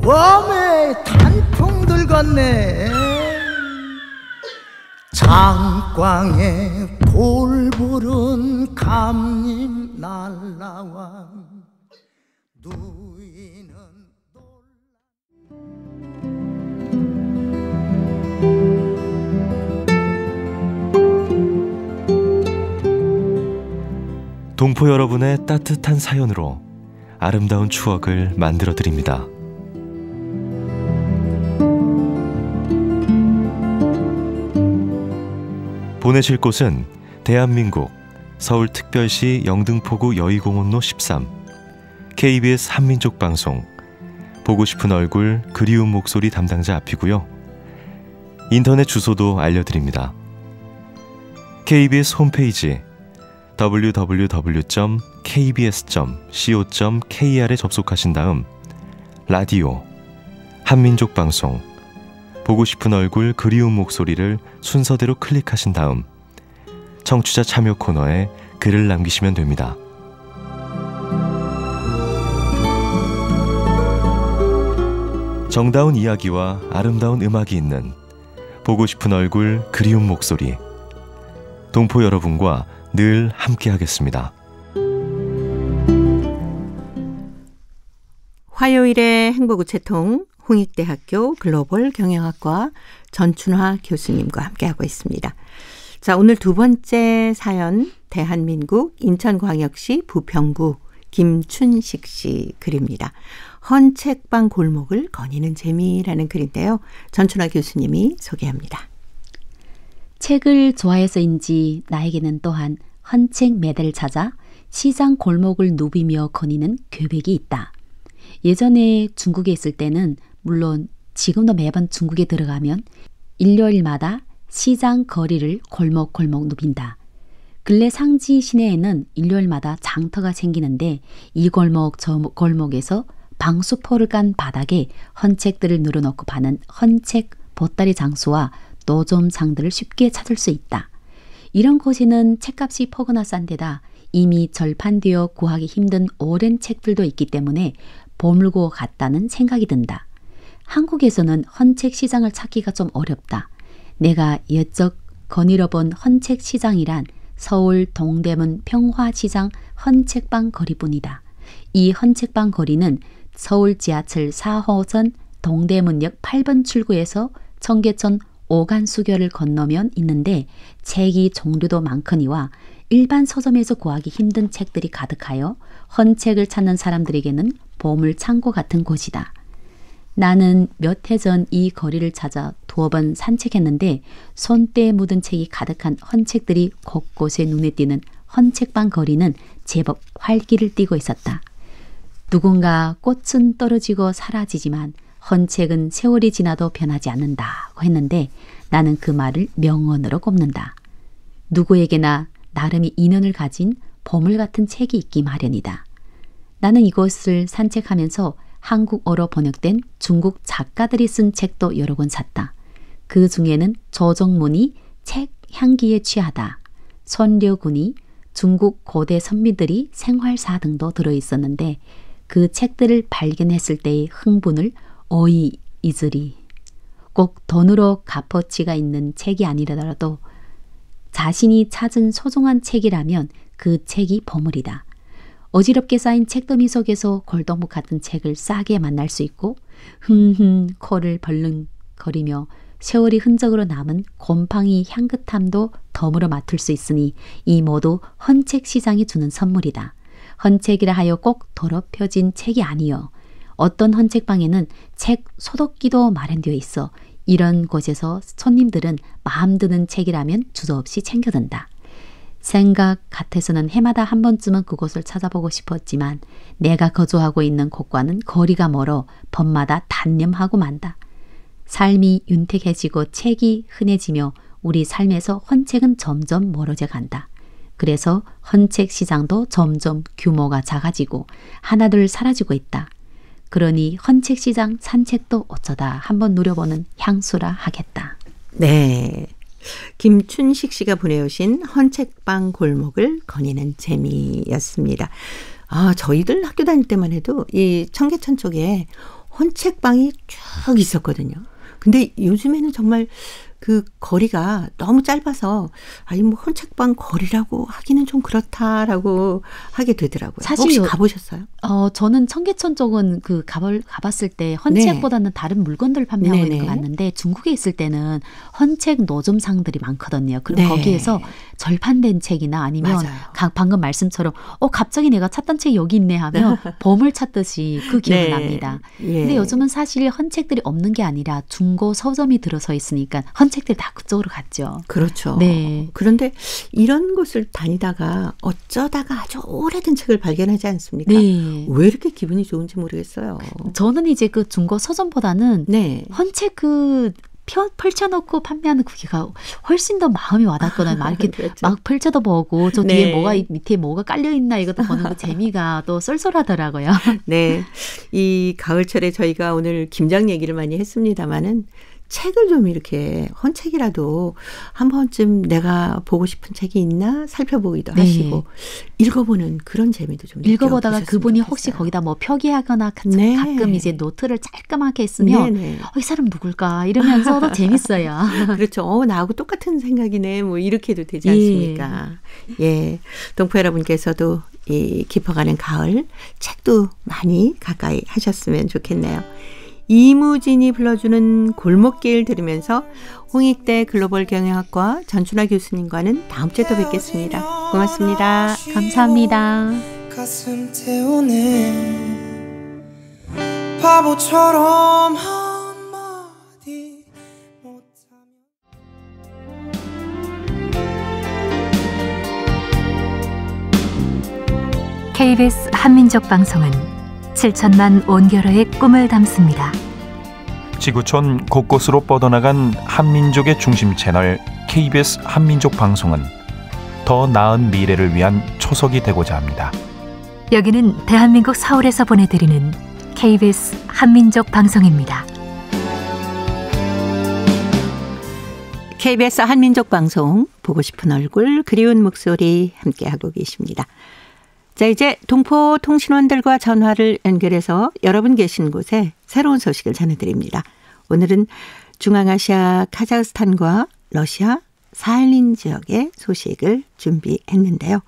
[SPEAKER 4] 웜에 단풍들 걷네. 장광에 볼부른 감님 날라와 누이는
[SPEAKER 5] 동포 여러분의 따뜻한 사연으로 아름다운 추억을 만들어 드립니다. 보내실 곳은 대한민국 서울특별시 영등포구 여의공원로 13 KBS 한민족 방송 보고 싶은 얼굴 그리운 목소리 담당자 앞이고요. 인터넷 주소도 알려드립니다. KBS 홈페이지 www.kbs.co.kr에 접속하신 다음 라디오 한민족 방송 보고 싶은 얼굴 그리운 목소리를 순서대로 클릭하신 다음 청취자 참여 코너에 글을 남기시면 됩니다. 정다운 이야기와 아름다운 음악이 있는 보고 싶은 얼굴 그리운 목소리 동포 여러분과 늘 함께하겠습니다.
[SPEAKER 1] 화요일의 행복우체통 홍익대학교 글로벌 경영학과 전춘화 교수님과 함께하고 있습니다. 자, 오늘 두 번째 사연 대한민국 인천광역시 부평구 김춘식 씨 글입니다. 헌책방 골목을 거니는 재미라는 글인데요. 전춘화 교수님이 소개합니다.
[SPEAKER 3] 책을 좋아해서인지 나에게는 또한 헌책 매대를 찾아 시장 골목을 누비며 거니는 괴백이 있다. 예전에 중국에 있을 때는 물론 지금도 매번 중국에 들어가면 일요일마다 시장 거리를 골목골목 누빈다. 근래 상지 시내에는 일요일마다 장터가 생기는데 이 골목 저 골목에서 방수포를 깐 바닥에 헌책들을 늘어놓고 파는 헌책 보따리 장수와 노점상들을 쉽게 찾을 수 있다. 이런 곳에는 책값이 포거나 싼 데다 이미 절판되어 구하기 힘든 오랜 책들도 있기 때문에 보물고 같다는 생각이 든다. 한국에서는 헌책 시장을 찾기가 좀 어렵다. 내가 여쩍 거닐어본 헌책 시장이란 서울 동대문 평화시장 헌책방 거리뿐이다. 이 헌책방 거리는 서울 지하철 4호선 동대문역 8번 출구에서 청계천 오간수교를 건너면 있는데 책이 종류도 많거니와 일반 서점에서 구하기 힘든 책들이 가득하여 헌책을 찾는 사람들에게는 보물창고 같은 곳이다. 나는 몇 해 전 이 거리를 찾아 2번 산책했는데 손때에 묻은 책이 가득한 헌책들이 곳곳에 눈에 띄는 헌책방 거리는 제법 활기를 띠고 있었다. 누군가 꽃은 떨어지고 사라지지만 헌책은 세월이 지나도 변하지 않는다고 했는데 나는 그 말을 명언으로 꼽는다. 누구에게나 나름의 인연을 가진 보물 같은 책이 있기 마련이다. 나는 이곳을 산책하면서 한국어로 번역된 중국 작가들이 쓴 책도 여러 권 샀다. 그 중에는 조정문이 책 향기에 취하다, 손려군이 중국 고대 선비들이 생활사 등도 들어있었는데 그 책들을 발견했을 때의 흥분을 어이 잊으리. 꼭 돈으로 값어치가 있는 책이 아니더라도 자신이 찾은 소중한 책이라면 그 책이 보물이다. 어지럽게 쌓인 책더미 속에서 골동품 같은 책을 싸게 만날 수 있고 코를 벌렁거리며 세월이 흔적으로 남은 곰팡이 향긋함도 덤으로 맡을 수 있으니 이 모두 헌책 시장이 주는 선물이다. 헌책이라 하여 꼭 더럽혀진 책이 아니요. 어떤 헌책방에는 책 소독기도 마련되어 있어 이런 곳에서 손님들은 마음 드는 책이라면 주저없이 챙겨든다. 생각 같아서는 해마다 한 번쯤은 그곳을 찾아보고 싶었지만 내가 거주하고 있는 곳과는 거리가 멀어 밤마다 단념하고 만다. 삶이 윤택해지고 책이 흔해지며 우리 삶에서 헌책은 점점 멀어져 간다. 그래서 헌책 시장도 점점 규모가 작아지고 하나둘 사라지고 있다. 그러니 헌책 시장 산책도 어쩌다 한번 누려보는 향수라 하겠다.
[SPEAKER 1] 네. 김춘식 씨가 보내오신 헌책방 골목을 거니는 재미였습니다. 아, 저희들 학교 다닐 때만 해도 이 청계천 쪽에 헌책방이 쭉 있었거든요. 근데 요즘에는 정말 그 거리가 너무 짧아서 아니 뭐 헌책방 거리라고 하기는 좀 그렇다라고 하게 되더라고요.
[SPEAKER 3] 사실
[SPEAKER 1] 혹시 가보셨어요?
[SPEAKER 3] 저는 청계천 쪽은 그 가봤을 때 헌책보다는 다른 물건들 판매하고 있는 거 봤는데 중국에 있을 때는 헌책 노점상들이 많거든요. 그럼 거기에서 절판된 책이나 아니면 방금 말씀처럼 갑자기 내가 찾던 책이 여기 있네 하면 보물 찾듯이 그 기억이 납니다. 근데 요즘은 사실 헌책들이 없는 게 아니라 중고 서점이 들어서 있으니까 헌책들이 다 그쪽으로 갔죠.
[SPEAKER 1] 그렇죠.
[SPEAKER 3] 네.
[SPEAKER 1] 그런데 이런 곳을 다니다가 어쩌다가 아주 오래된 책을 발견하지 않습니까?
[SPEAKER 3] 네.
[SPEAKER 1] 왜 이렇게 기분이 좋은지 모르겠어요.
[SPEAKER 3] 저는 이제 그 중고 서점보다는 헌책 펼쳐놓고 판매하는 그게가 훨씬 더 마음이 와닿거든요. 막 이렇게
[SPEAKER 1] 그렇죠.
[SPEAKER 3] 막 펼쳐도 보고 저 뒤에 밑에 뭐가 깔려있나 이것도 보는 그 재미가 또 쏠쏠하더라고요.
[SPEAKER 1] 네. 이 가을철에 저희가 오늘 김장 얘기를 많이 했습니다마는 책을 좀 이렇게 헌책이라도 한 번쯤 내가 보고 싶은 책이 있나 살펴보기도 하시고 읽어보는 그런 재미도 좀
[SPEAKER 3] 읽어보다가 그분이 좋겠어요. 혹시 거기다 뭐 표기하거나 가끔 이제 노트를 깔끔하게 했으면 이 사람 누굴까 이러면서도 재밌어요.
[SPEAKER 1] 그렇죠. 나하고 똑같은 생각이네 뭐 이렇게 도 되지 않습니까? 예. 동포 여러분께서도 이 깊어가는 가을 책도 많이 가까이 하셨으면 좋겠네요. 이무진이 불러주는 골목길 들으면서 홍익대 글로벌 경영학과 전춘화 교수님과는 다음 주에 또 뵙겠습니다. 고맙습니다.
[SPEAKER 3] 감사합니다.
[SPEAKER 2] 가슴 태우네 바보처럼 한마디 못하면
[SPEAKER 6] KBS 한민족 방송은 7천만 온결어의 꿈을 담습니다.
[SPEAKER 7] 지구촌 곳곳으로 뻗어나간 한민족의 중심 채널 KBS 한민족 방송은 더 나은 미래를 위한 초석이 되고자 합니다.
[SPEAKER 6] 여기는 대한민국 서울에서 보내드리는 KBS 한민족 방송입니다.
[SPEAKER 1] KBS 한민족 방송 보고 싶은 얼굴 그리운 목소리 함께하고 계십니다. 자, 이제 동포 통신원들과 전화를 연결해서 여러분 계신 곳에 새로운 소식을 전해드립니다. 오늘은 중앙아시아 카자흐스탄과 러시아 사할린 지역의 소식을 준비했는데요.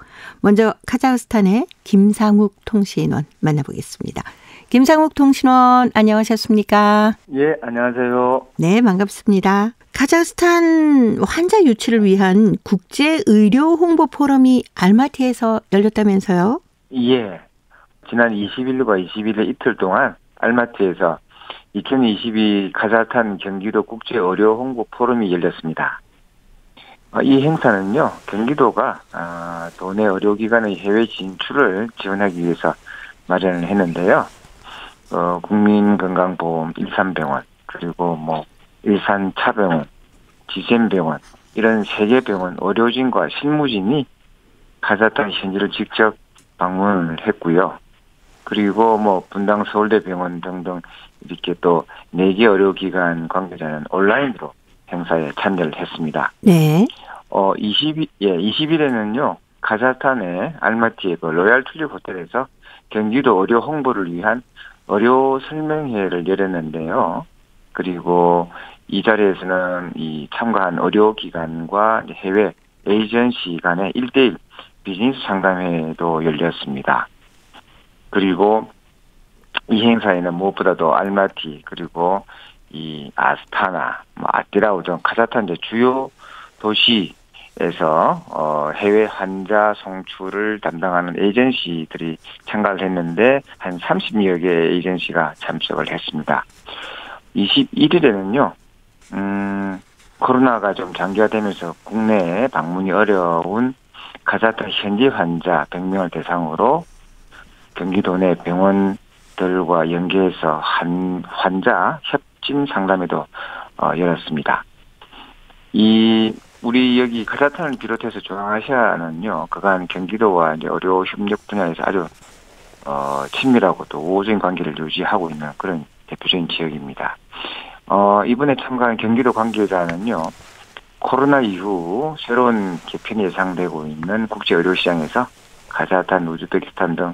[SPEAKER 1] 먼저 카자흐스탄의 김상욱 통신원 만나보겠습니다. 김상욱 통신원 안녕하셨습니까?
[SPEAKER 8] 예, 안녕하세요.
[SPEAKER 1] 네, 반갑습니다. 카자흐스탄 환자 유치를 위한 국제의료 홍보 포럼이 알마티에서 열렸다면서요?
[SPEAKER 8] 예, 지난 21일과 21일 이틀 동안 알마티에서 2022 카자흐스탄 경기도 국제의료 홍보 포럼이 열렸습니다. 이 행사는요, 경기도가 도내 의료기관의 해외 진출을 지원하기 위해서 마련을 했는데요. 국민건강보험 일산병원, 그리고 일산차병원, 지센병원, 이런 3개 병원 의료진과 실무진이 카자흐스탄 현지를 직접 방문을 했고요. 그리고 분당 서울대병원 등등 이렇게 또 4개 의료기관 관계자는 온라인으로 행사에 참여를 했습니다.
[SPEAKER 1] 네.
[SPEAKER 8] 20일에는요, 카자흐스탄의 알마티의 로얄 튤립 호텔에서 경기도 의료 홍보를 위한 의료 설명회를 열었는데요. 그리고 이 자리에서는 이 참가한 의료기관과 해외 에이전시 간의 1대1 비즈니스 상담회도 열렸습니다. 그리고 이 행사에는 무엇보다도 알마티, 그리고 이 아스타나, 아띠라우 등 카자흐스탄 주요 도시에서 해외 환자 송출을 담당하는 에이전시들이 참가를 했는데 한 30여 개의 에이전시가 참석을 했습니다. 21일에는요, 코로나가 좀 장기화되면서 국내에 방문이 어려운 카자흐스탄 현지 환자 100명을 대상으로 경기도 내 병원들과 연계해서 환자 협진 상담회도 열었습니다. 우리 여기 카자흐스탄을 비롯해서 중앙아시아는요, 그간 경기도와 이제 의료 협력 분야에서 아주 친밀하고 또 우호적인 관계를 유지하고 있는 그런 대표적인 지역입니다. 이번에 참가한 경기도 관계자는요, 코로나 이후 새로운 개편이 예상되고 있는 국제의료시장에서 카자흐스탄, 우즈베키스탄 등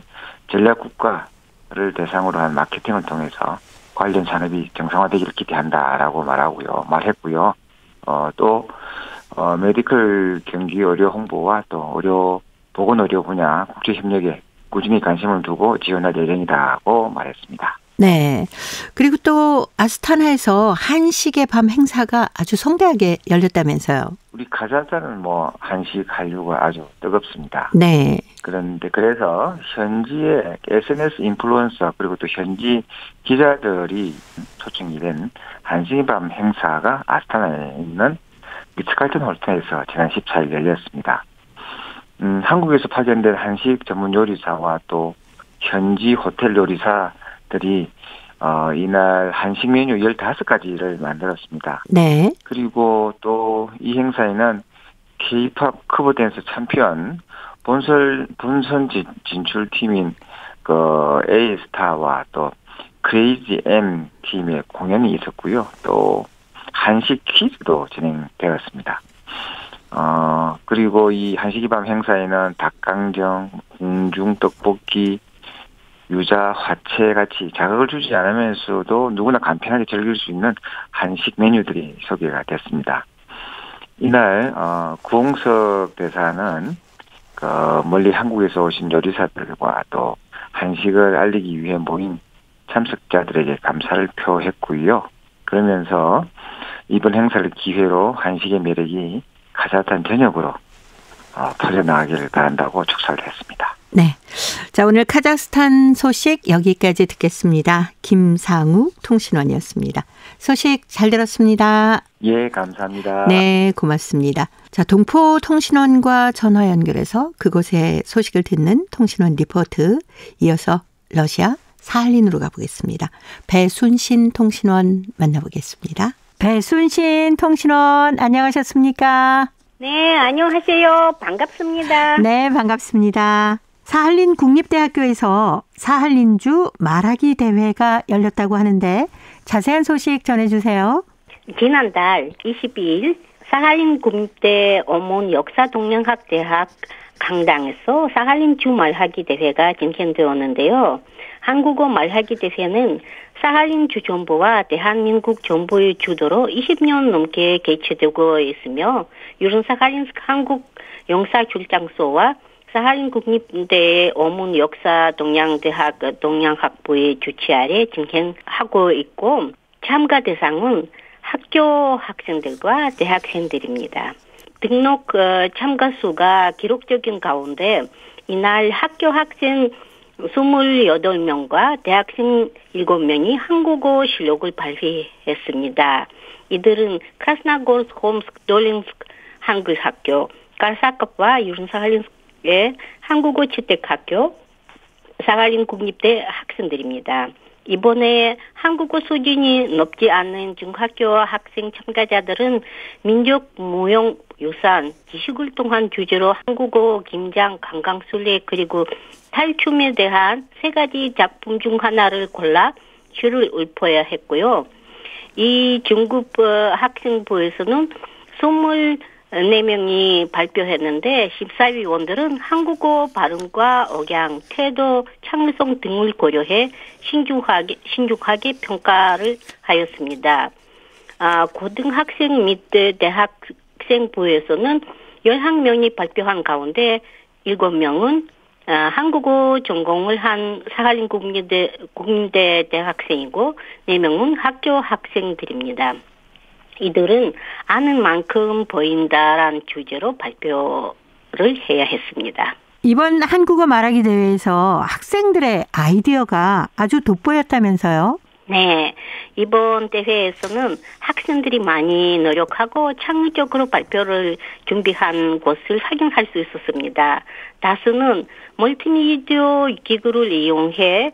[SPEAKER 8] 전략국가를 대상으로 한 마케팅을 통해서 관련 산업이 정상화되기를 기대한다라고 말했고요. 또 메디컬 경기 의료 홍보와 또 보건의료 분야 국제협력에 꾸준히 관심을 두고 지원할 예정이라고 말했습니다.
[SPEAKER 1] 네. 그리고 또 아스타나에서 한식의 밤 행사가 아주 성대하게 열렸다면서요.
[SPEAKER 8] 우리 카자흐스탄은 한식 한류가 아주 뜨겁습니다.
[SPEAKER 1] 네.
[SPEAKER 8] 그래서 현지의 SNS 인플루언서 그리고 또 현지 기자들이 초청이 된 한식의 밤 행사가 아스타나에 있는 리츠칼튼 홀튼에서 지난 14일 열렸습니다. 한국에서 파견된 한식 전문 요리사와 또 현지 호텔 요리사들이 이날 한식 메뉴 15가지를 만들었습니다.
[SPEAKER 1] 네.
[SPEAKER 8] 그리고 또 이 행사에는 K-팝 커버 댄스 챔피언 본선 진출팀인 A스타와 또 크레이지 M 팀의 공연이 있었고요. 또 한식 퀴즈도 진행되었습니다. 그리고 이 한식의 밤 행사에는 닭강정, 궁중 떡볶이, 유자, 화채 같이 자극을 주지 않으면서도 누구나 간편하게 즐길 수 있는 한식 메뉴들이 소개가 됐습니다. 이날 구홍석 대사는 멀리 한국에서 오신 요리사들과 또 한식을 알리기 위해 모인 참석자들에게 감사를 표했고요. 그러면서 이번 행사를 기회로 한식의 매력이 카자흐스탄 전역으로 퍼져나가기를 바란다고 축사를 했습니다.
[SPEAKER 1] 네. 자, 오늘 카자흐스탄 소식 여기까지 듣겠습니다. 김상우 통신원이었습니다. 소식 잘 들었습니다.
[SPEAKER 8] 예, 감사합니다.
[SPEAKER 1] 네, 고맙습니다. 자, 동포 통신원과 전화 연결해서 그곳의 소식을 듣는 통신원 리포트, 이어서 러시아 사할린으로 가보겠습니다. 배순신 통신원 만나보겠습니다. 배순신 통신원 안녕하셨습니까?
[SPEAKER 9] 네, 안녕하세요. 반갑습니다.
[SPEAKER 1] 네, 반갑습니다. 사할린 국립대학교에서 사할린주 말하기 대회가 열렸다고 하는데 자세한 소식 전해주세요.
[SPEAKER 9] 지난달 22일 사할린 국립대 어몬 역사동양학대학 강당에서 사할린주 말하기 대회가 진행되었는데요. 한국어 말하기 대회는 사할린주 정부와 대한민국 정부의 주도로 20년 넘게 개최되고 있으며 유른 사할린 한국 영사출장소와 사할린 국립대의 어문 역사 동양대학 동양학부의 주최 아래 진행하고 있고 참가 대상은 학교 학생들과 대학생들입니다. 등록 참가 수가 기록적인 가운데 이날 학교 학생 28명과 대학생 7명이 한국어 실력을 발휘했습니다. 이들은 크라스나고르스크 홈스크 돌린스크 한글학교, 깔사컵과 유른사할린스크의 한국어 채택학교, 사할린 국립대 학생들입니다. 이번에 한국어 수준이 높지 않은 중학교 학생 참가자들은 민족 무형 유산, 지식을 통한 주제로 한국어, 김장, 관광순례 그리고 탈춤에 대한 3가지 작품 중 하나를 골라 시를 읊어야 했고요. 이 중급 학생부에서는 24명이 발표했는데 심사위원들은 한국어 발음과 억양, 태도, 창의성 등을 고려해 신중하게 평가를 하였습니다. 고등학생 및 대학생부에서는 11명이 발표한 가운데 7명은 한국어 전공을 한 사할린 국민대 대학생이고 4명은 학교 학생들입니다. 이들은 아는 만큼 보인다라는 주제로 발표를 해야 했습니다.
[SPEAKER 1] 이번 한국어 말하기 대회에서 학생들의 아이디어가 아주 돋보였다면서요?
[SPEAKER 9] 네. 이번 대회에서는 학생들이 많이 노력하고 창의적으로 발표를 준비한 것을 확인할 수 있었습니다. 다수는 멀티미디어 기구를 이용해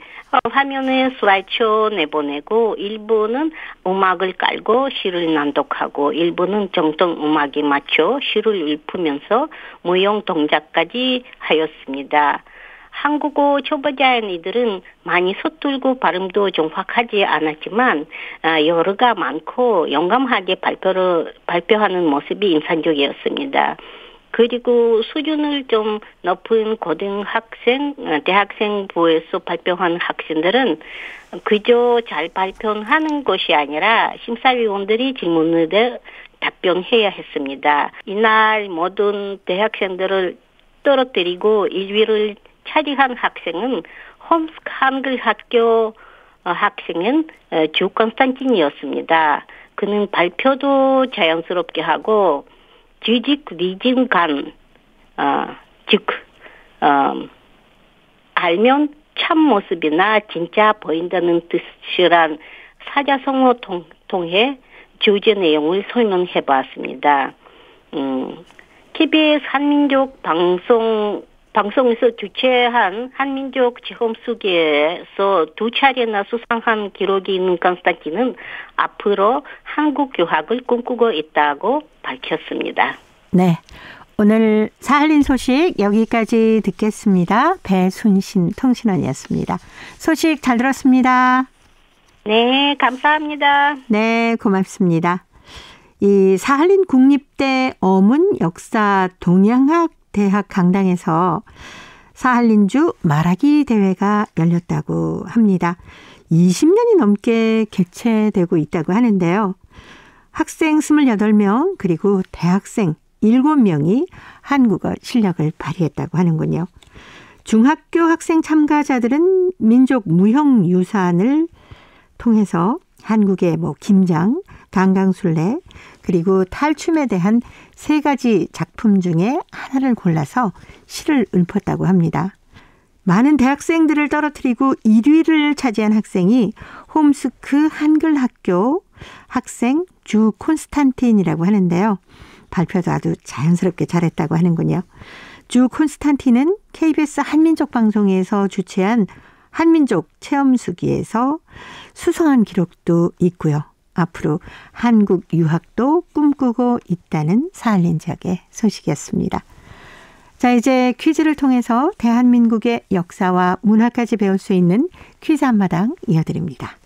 [SPEAKER 9] 화면에 슬라이드쇼 내보내고 일부는 음악을 깔고 시를 낭독하고 일부는 정통 음악에 맞춰 시를 읊으면서 무용 동작까지 하였습니다. 한국어 초보자인 이들은 많이 서툴고 발음도 정확하지 않았지만 여러가 많고 용감하게 발표하는 모습이 인상적이었습니다. 그리고 수준을 좀 높은 고등학생, 대학생부에서 발표한 학생들은 그저 잘 발표하는 것이 아니라 심사위원들이 질문을 답변해야 했습니다. 이날 모든 대학생들을 떨어뜨리고 1위를 차지한 학생은 홈스크 한글학교 학생은 주 콘스탄틴이었습니다. 그는 발표도 자연스럽게 하고 지직 리진간 즉 알면 참 모습이나 진짜 보인다는 뜻이란 사자성어 통해 주제 내용을 설명해 봤습니다. KBS 한민족 방송에서 주최한 한민족 체험수기에서 2차례나 수상한 기록이 있는 콘스탄틴은 앞으로 한국 유학을 꿈꾸고 있다고 밝혔습니다.
[SPEAKER 1] 네. 오늘 사할린 소식 여기까지 듣겠습니다. 배순신 통신원이었습니다. 소식 잘 들었습니다.
[SPEAKER 9] 네, 감사합니다.
[SPEAKER 1] 네, 고맙습니다. 이 사할린 국립대 어문 역사 동양학 대학 강당에서 사할린주 말하기 대회가 열렸다고 합니다. 20년이 넘게 개최되고 있다고 하는데요. 학생 28명 그리고 대학생 7명이 한국어 실력을 발휘했다고 하는군요. 중학교 학생 참가자들은 민족 무형유산을 통해서 한국의 김장, 강강술래 그리고 탈춤에 대한 3가지 작품 중에 하나를 골라서 시를 읊었다고 합니다. 많은 대학생들을 떨어뜨리고 1위를 차지한 학생이 홈스크 한글 학교 학생 주 콘스탄틴이라고 하는데요. 발표도 아주 자연스럽게 잘했다고 하는군요. 주 콘스탄틴은 KBS 한민족 방송에서 주최한 한민족 체험수기에서 수상한 기록도 있고요. 앞으로 한국 유학도 꿈꾸고 있다는 사할린 지역의 소식이었습니다. 자, 이제 퀴즈를 통해서 대한민국의 역사와 문화까지 배울 수 있는 퀴즈 한마당 이어드립니다.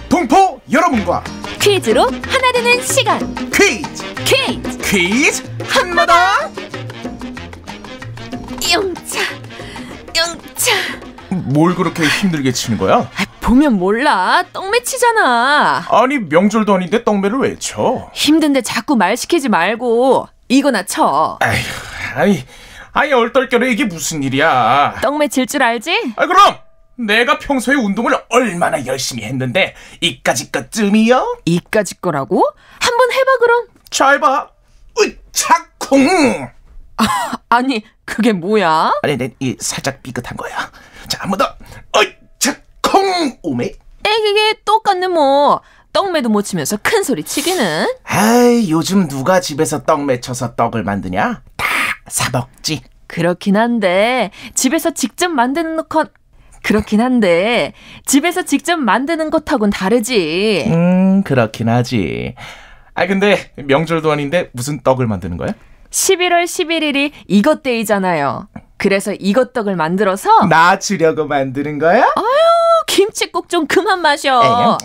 [SPEAKER 10] 동포 여러분과
[SPEAKER 11] 퀴즈로 하나 되는 시간. 퀴즈 한마당. 영차.
[SPEAKER 10] 뭘 그렇게 힘들게 치는 거야?
[SPEAKER 11] 보면 몰라. 떡매 치잖아.
[SPEAKER 10] 아니 명절도 아닌데 떡매를 왜 쳐?
[SPEAKER 11] 힘든데 자꾸 말 시키지 말고 이거나 쳐.
[SPEAKER 10] 아니 얼떨결에 이게 무슨 일이야?
[SPEAKER 11] 떡매 칠 줄 알지?
[SPEAKER 10] 그럼 내가 평소에 운동을 얼마나 열심히 했는데 이까짓 것쯤이요?
[SPEAKER 11] 이까짓 거라고? 한번 해봐 그럼.
[SPEAKER 10] 잘 봐. 으차콩.
[SPEAKER 11] 아니 그게 뭐야?
[SPEAKER 10] 아니 살짝 삐끗한 거야. 자, 한 번 더. 으차콩 오메.
[SPEAKER 11] 이게 똑같네 뭐. 떡매도 못 치면서 큰 소리 치기는.
[SPEAKER 10] 요즘 누가 집에서 떡매 쳐서 떡을 만드냐? 다 사 먹지.
[SPEAKER 11] 그렇긴 한데 집에서 직접 만드는 것하고는 다르지.
[SPEAKER 10] 그렇긴 하지. 근데 명절도 아닌데 무슨 떡을 만드는 거야?
[SPEAKER 11] 11월 11일이 이것데이잖아요. 그래서 이것떡을 만들어서
[SPEAKER 10] 나 주려고 만드는 거야?
[SPEAKER 11] 아유, 김칫국 좀 그만 마셔.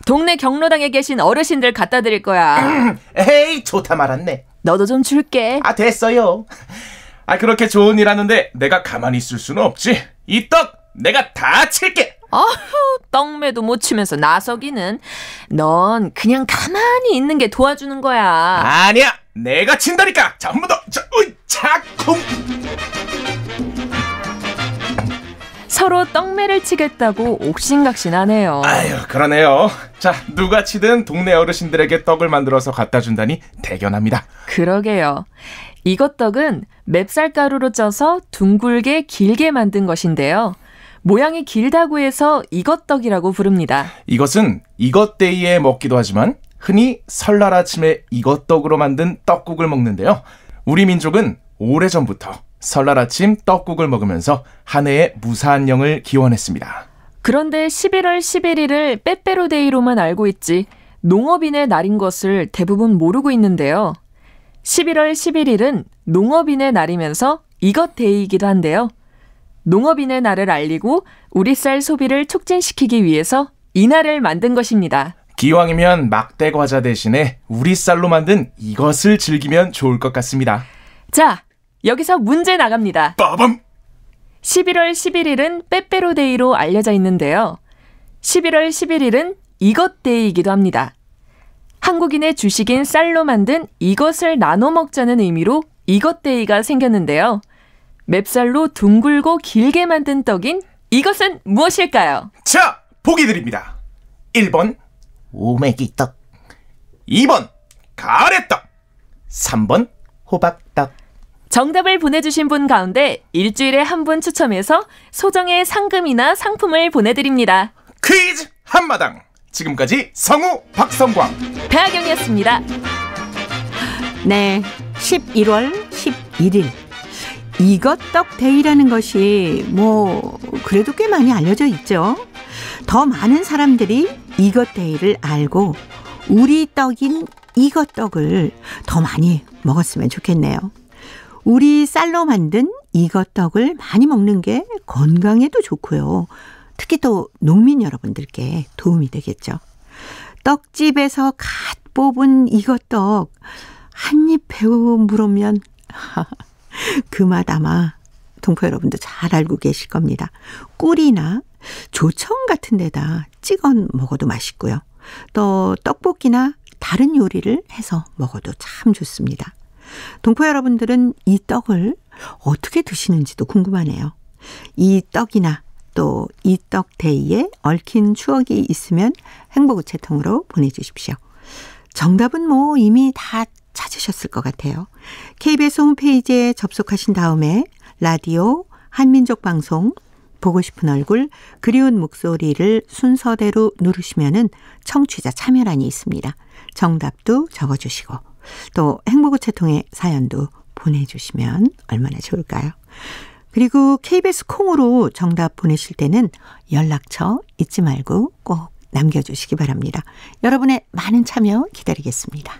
[SPEAKER 11] 동네 경로당에 계신 어르신들 갖다 드릴 거야.
[SPEAKER 10] 에이, 좋다 말았네.
[SPEAKER 11] 너도 좀 줄게.
[SPEAKER 10] 됐어요. 그렇게 좋은 일 하는데 내가 가만히 있을 수는 없지. 이 떡 내가 다 칠게.
[SPEAKER 11] 떡매도 못 치면서 나서기는. 넌 그냥 가만히 있는 게 도와주는 거야.
[SPEAKER 10] 아니야, 내가 친다니까. 자, 한 번 더. 차콩.
[SPEAKER 11] 서로 떡매를 치겠다고 옥신각신하네요.
[SPEAKER 10] 그러네요. 자, 누가 치든 동네 어르신들에게 떡을 만들어서 갖다 준다니 대견합니다.
[SPEAKER 11] 그러게요. 이것떡은 맵쌀가루로 쪄서 둥글게 길게 만든 것인데요. 모양이 길다고 해서 이것떡이라고 부릅니다.
[SPEAKER 10] 이것은 이것데이에 먹기도 하지만 흔히 설날 아침에 이것떡으로 만든 떡국을 먹는데요. 우리 민족은 오래전부터 설날 아침 떡국을 먹으면서 한 해의 무사한 영을 기원했습니다.
[SPEAKER 11] 그런데 11월 11일을 빼빼로데이로만 알고 있지 농업인의 날인 것을 대부분 모르고 있는데요. 11월 11일은 농업인의 날이면서 이것데이이기도 한데요. 농업인의 날을 알리고 우리 쌀 소비를 촉진시키기 위해서 이 날을 만든 것입니다.
[SPEAKER 10] 기왕이면 막대 과자 대신에 우리 쌀로 만든 이것을 즐기면 좋을 것 같습니다.
[SPEAKER 11] 자, 여기서 문제 나갑니다.
[SPEAKER 10] 빠밤!
[SPEAKER 11] 11월 11일은 빼빼로데이로 알려져 있는데요. 11월 11일은 이것데이이기도 합니다. 한국인의 주식인 쌀로 만든 이것을 나눠 먹자는 의미로 이것데이가 생겼는데요. 맵쌀로 둥글고 길게 만든 떡인 이것은 무엇일까요?
[SPEAKER 10] 자, 보기 드립니다. 1번 오메기떡, 2번 가래떡, 3번 호박떡.
[SPEAKER 11] 정답을 보내주신 분 가운데 일주일에 한 분 추첨해서 소정의 상금이나 상품을 보내드립니다.
[SPEAKER 10] 퀴즈 한마당. 지금까지 성우 박성광,
[SPEAKER 11] 배아경이었습니다.
[SPEAKER 1] 네, 11월 11일 이것떡 데이라는 것이 그래도 꽤 많이 알려져 있죠. 더 많은 사람들이 이것데이를 알고 우리 떡인 이것떡을 더 많이 먹었으면 좋겠네요. 우리 쌀로 만든 이것떡을 많이 먹는 게 건강에도 좋고요. 특히 또 농민 여러분들께 도움이 되겠죠. 떡집에서 갓 뽑은 이것떡 한 입 베어 물으면 그 맛 아마 동포 여러분도 잘 알고 계실 겁니다. 꿀이나 조청 같은 데다 찍어 먹어도 맛있고요. 또 떡볶이나 다른 요리를 해서 먹어도 참 좋습니다. 동포 여러분들은 이 떡을 어떻게 드시는지도 궁금하네요. 이 떡이나 또 이 떡데이에 얽힌 추억이 있으면 행복우체통으로 보내주십시오. 정답은 이미 다 찾으셨을 것 같아요. KBS 홈페이지에 접속하신 다음에 라디오 한민족 방송 보고 싶은 얼굴 그리운 목소리를 순서대로 누르시면은 청취자 참여란이 있습니다. 정답도 적어주시고 또 행복우체통에 사연도 보내주시면 얼마나 좋을까요? 그리고 KBS 콩으로 정답 보내실 때는 연락처 잊지 말고 꼭 남겨주시기 바랍니다. 여러분의 많은 참여 기다리겠습니다.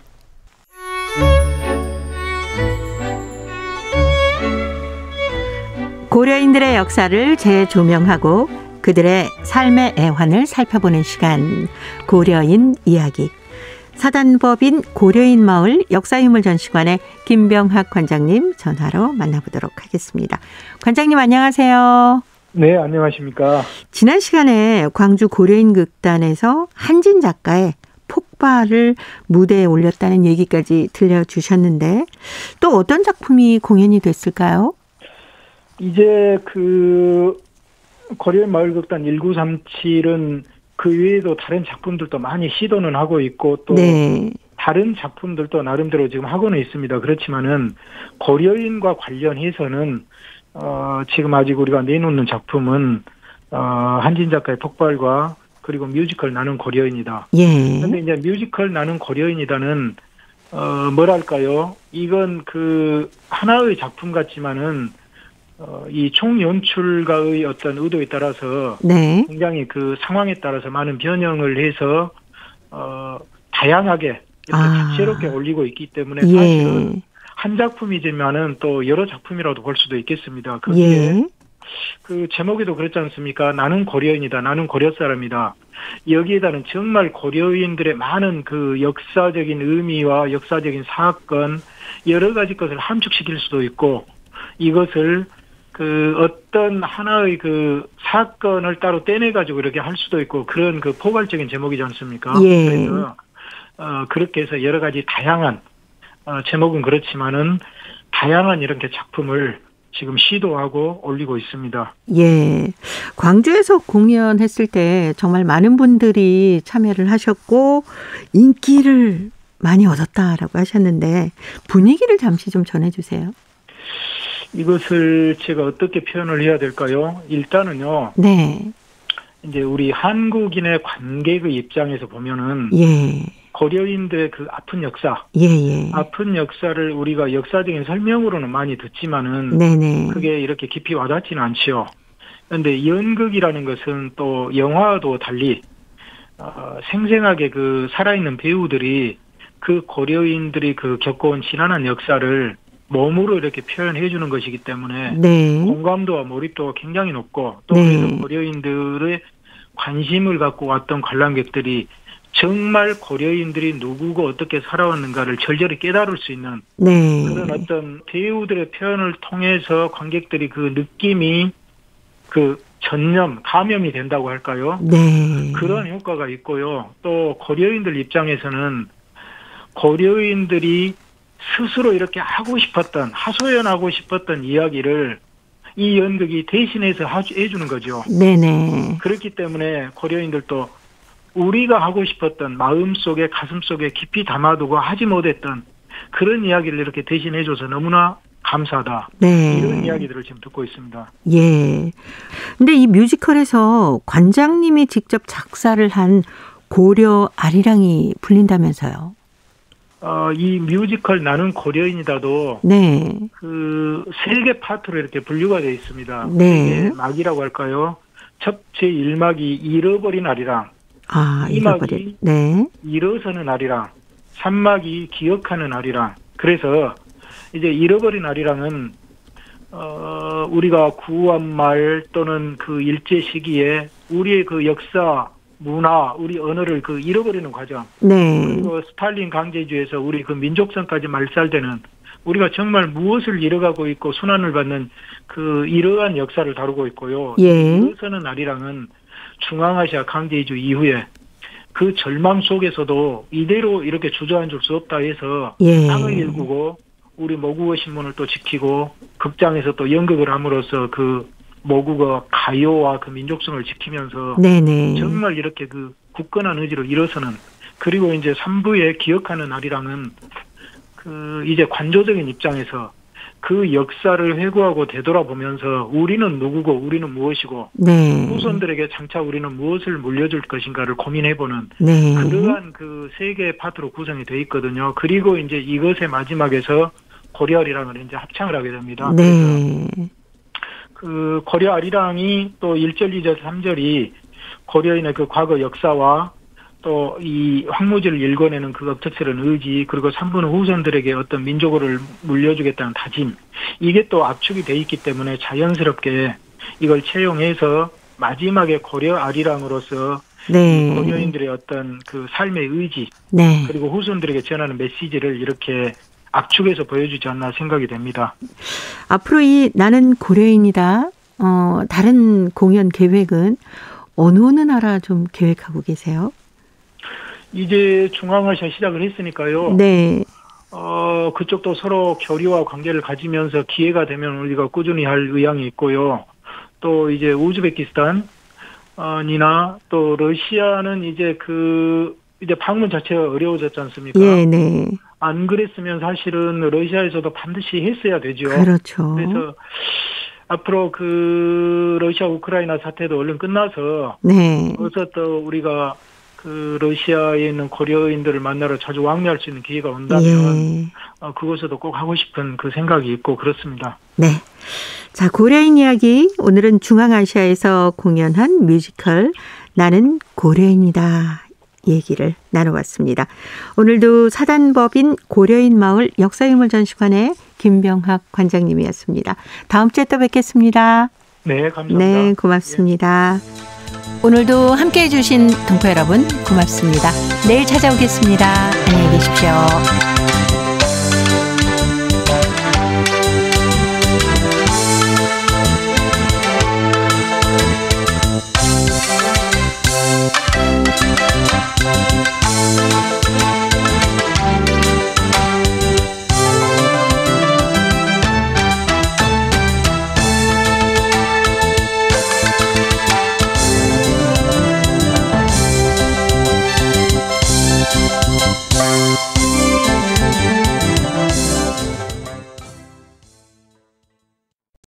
[SPEAKER 1] 고려인들의 역사를 재조명하고 그들의 삶의 애환을 살펴보는 시간, 고려인 이야기. 사단법인 고려인 마을 역사유물전시관의 김병학 관장님 전화로 만나보도록 하겠습니다. 관장님 안녕하세요.
[SPEAKER 12] 네, 안녕하십니까.
[SPEAKER 1] 지난 시간에 광주 고려인 극단에서 한진 작가의 폭발을 무대에 올렸다는 얘기까지 들려주셨는데 또 어떤 작품이 공연이 됐을까요?
[SPEAKER 12] 이제 고려인 마을극단 1937은 그 외에도 다른 작품들도 많이 시도는 하고 있고 또
[SPEAKER 1] 네.
[SPEAKER 12] 다른 작품들도 나름대로 지금 하고는 있습니다. 그렇지만은 고려인과 관련해서는 지금 아직 우리가 내놓는 작품은 한진 작가의 폭발과 그리고 뮤지컬 나는 고려인이다.
[SPEAKER 1] 예.
[SPEAKER 12] 그런데 이제 뮤지컬 나는 고려인이다는 뭐랄까요? 이건 하나의 작품 같지만은 이 총연출가의 어떤 의도에 따라서
[SPEAKER 1] 네.
[SPEAKER 12] 굉장히 상황에 따라서 많은 변형을 해서 다양하게 이렇게 다채롭게 올리고 있기 때문에 사실은
[SPEAKER 1] 예.
[SPEAKER 12] 한 작품이지만은 또 여러 작품이라도 볼 수도 있겠습니다. 거기에
[SPEAKER 1] 예.
[SPEAKER 12] 제목에도 그렇지 않습니까? 나는 고려인이다. 나는 고려 사람이다. 여기에다는 정말 고려인들의 많은 역사적인 의미와 역사적인 사건 여러 가지 것을 함축시킬 수도 있고 이것을 어떤 하나의 사건을 따로 떼내가지고 이렇게 할 수도 있고 그런 포괄적인 제목이지 않습니까?
[SPEAKER 1] 예.
[SPEAKER 12] 그래서, 그렇게 해서 여러 가지 다양한, 제목은 그렇지만은 다양한 이렇게 작품을 지금 시도하고 올리고 있습니다.
[SPEAKER 1] 예. 광주에서 공연했을 때 정말 많은 분들이 참여를 하셨고 인기를 많이 얻었다라고 하셨는데 분위기를 잠시 좀 전해주세요.
[SPEAKER 12] 이것을 제가 어떻게 표현을 해야 될까요? 일단은요.
[SPEAKER 1] 네.
[SPEAKER 12] 이제 우리 한국인의 관객의 입장에서 보면은
[SPEAKER 1] 예.
[SPEAKER 12] 고려인들의 아픈 역사,
[SPEAKER 1] 예.
[SPEAKER 12] 아픈 역사를 우리가 역사적인 설명으로는 많이 듣지만은
[SPEAKER 1] 네네.
[SPEAKER 12] 그게 이렇게 깊이 와닿지는 않지요. 그런데 연극이라는 것은 또 영화와도 달리 생생하게 살아있는 배우들이 고려인들이 겪어온 지난한 역사를 몸으로 이렇게 표현해 주는 것이기 때문에
[SPEAKER 1] 네.
[SPEAKER 12] 공감도와 몰입도가 굉장히 높고 또
[SPEAKER 1] 네.
[SPEAKER 12] 고려인들의 관심을 갖고 왔던 관람객들이 정말 고려인들이 누구고 어떻게 살아왔는가를 절절히 깨달을 수 있는
[SPEAKER 1] 네.
[SPEAKER 12] 그런 어떤 배우들의 표현을 통해서 관객들이 느낌이 전념, 감염이 된다고 할까요?
[SPEAKER 1] 네.
[SPEAKER 12] 그런 효과가 있고요. 또 고려인들 입장에서는 고려인들이 스스로 이렇게 하소연하고 싶었던 이야기를 이 연극이 대신해서 해주는 거죠.
[SPEAKER 1] 네네.
[SPEAKER 12] 그렇기 때문에 고려인들도 우리가 하고 싶었던 마음속에 가슴속에 깊이 담아두고 하지 못했던 그런 이야기를 이렇게 대신해줘서 너무나 감사하다.
[SPEAKER 1] 네.
[SPEAKER 12] 이런 이야기들을 지금 듣고 있습니다.
[SPEAKER 1] 예. 근데 이 뮤지컬에서 관장님이 직접 작사를 한 고려 아리랑이 불린다면서요?
[SPEAKER 12] 이 뮤지컬 나는 고려인이다도
[SPEAKER 1] 네.
[SPEAKER 12] 3개 파트로 이렇게 분류가 되어 있습니다.
[SPEAKER 1] 네.
[SPEAKER 12] 막이라고 할까요? 첫 제1막이 잃어버린 아리랑, 2막이
[SPEAKER 1] 네.
[SPEAKER 12] 일어서는 아리랑, 3막이 기억하는 아리랑. 그래서 이제 잃어버린 아리랑은 우리가 구한말 또는 일제 시기에 우리의 역사 문화, 우리 언어를 잃어버리는 과정.
[SPEAKER 1] 네.
[SPEAKER 12] 그리고 스탈린 강제주의에서 우리 민족성까지 말살되는 우리가 정말 무엇을 잃어가고 있고 순환을 받는 이러한 역사를 다루고 있고요.
[SPEAKER 1] 예.
[SPEAKER 12] 일어서는 아리랑은 중앙아시아 강제주의 이후에 절망 속에서도 이대로 이렇게 주저앉을 수 없다 해서
[SPEAKER 1] 예.
[SPEAKER 12] 땅을 일구고 우리 모국어 신문을 또 지키고 극장에서 또 연극을 함으로써 모국어 가요와 민족성을 지키면서
[SPEAKER 1] 네네.
[SPEAKER 12] 정말 이렇게 굳건한 의지로 일어서는 그리고 이제 3부에 기억하는 아리랑은 그 이제 관조적인 입장에서 그 역사를 회고하고 되돌아보면서 우리는 누구고 우리는 무엇이고
[SPEAKER 1] 네.
[SPEAKER 12] 후손들에게 장차 우리는 무엇을 물려줄 것인가를 고민해보는
[SPEAKER 1] 네.
[SPEAKER 12] 그러한 그 세 개의 파트로 구성이 되어 있거든요. 그리고 이제 이것의 마지막에서 고려아리랑을 이제 합창을 하게 됩니다.
[SPEAKER 1] 네.
[SPEAKER 12] 그 고려아리랑이 또 1절, 2절, 3절이 고려인의 그 과거 역사와 또 이 황무지를 일궈내는 그 억척스러운 의지, 그리고 3부는 후손들에게 어떤 민족어를 물려주겠다는 다짐, 이게 또 압축이 돼 있기 때문에 자연스럽게 이걸 채용해서 마지막에 고려아리랑으로서
[SPEAKER 1] 네.
[SPEAKER 12] 고려인들의 어떤 그 삶의 의지,
[SPEAKER 1] 네.
[SPEAKER 12] 그리고 후손들에게 전하는 메시지를 이렇게 압축해서 보여주지 않나 생각이 됩니다.
[SPEAKER 1] 앞으로 이 나는 고려인이다. 다른 공연 계획은 어느 나라 좀 계획하고 계세요?
[SPEAKER 12] 이제 중앙아시아 시작을 했으니까요.
[SPEAKER 1] 네.
[SPEAKER 12] 그쪽도 서로 교류와 관계를 가지면서 기회가 되면 우리가 꾸준히 할 의향이 있고요. 또 이제 우즈베키스탄, 이나 또 러시아는 이제 이제 방문 자체가 어려워졌지 않습니까?
[SPEAKER 1] 예, 네.
[SPEAKER 12] 안 그랬으면 사실은 러시아에서도 반드시 했어야 되죠.
[SPEAKER 1] 그렇죠.
[SPEAKER 12] 그래서 앞으로 그 러시아 우크라이나 사태도 얼른 끝나서
[SPEAKER 1] 네.
[SPEAKER 12] 어서 또 우리가 그 러시아에 있는 고려인들을 만나러 자주 왕래할 수 있는 기회가 온다면
[SPEAKER 1] 예.
[SPEAKER 12] 그것에도 꼭 하고 싶은 그 생각이 있고 그렇습니다.
[SPEAKER 1] 네. 자, 고려인 이야기. 오늘은 중앙아시아에서 공연한 뮤지컬 나는 고려인이다 얘기를 나눠봤습니다. 오늘도 사단법인 고려인 마을 역사유물전시관의 김병학 관장님이었습니다. 다음 주에 또 뵙겠습니다.
[SPEAKER 12] 네, 감사합니다.
[SPEAKER 1] 네, 고맙습니다. 오늘도 함께해 주신 동포 여러분 고맙습니다. 내일 찾아오겠습니다. 안녕히 계십시오.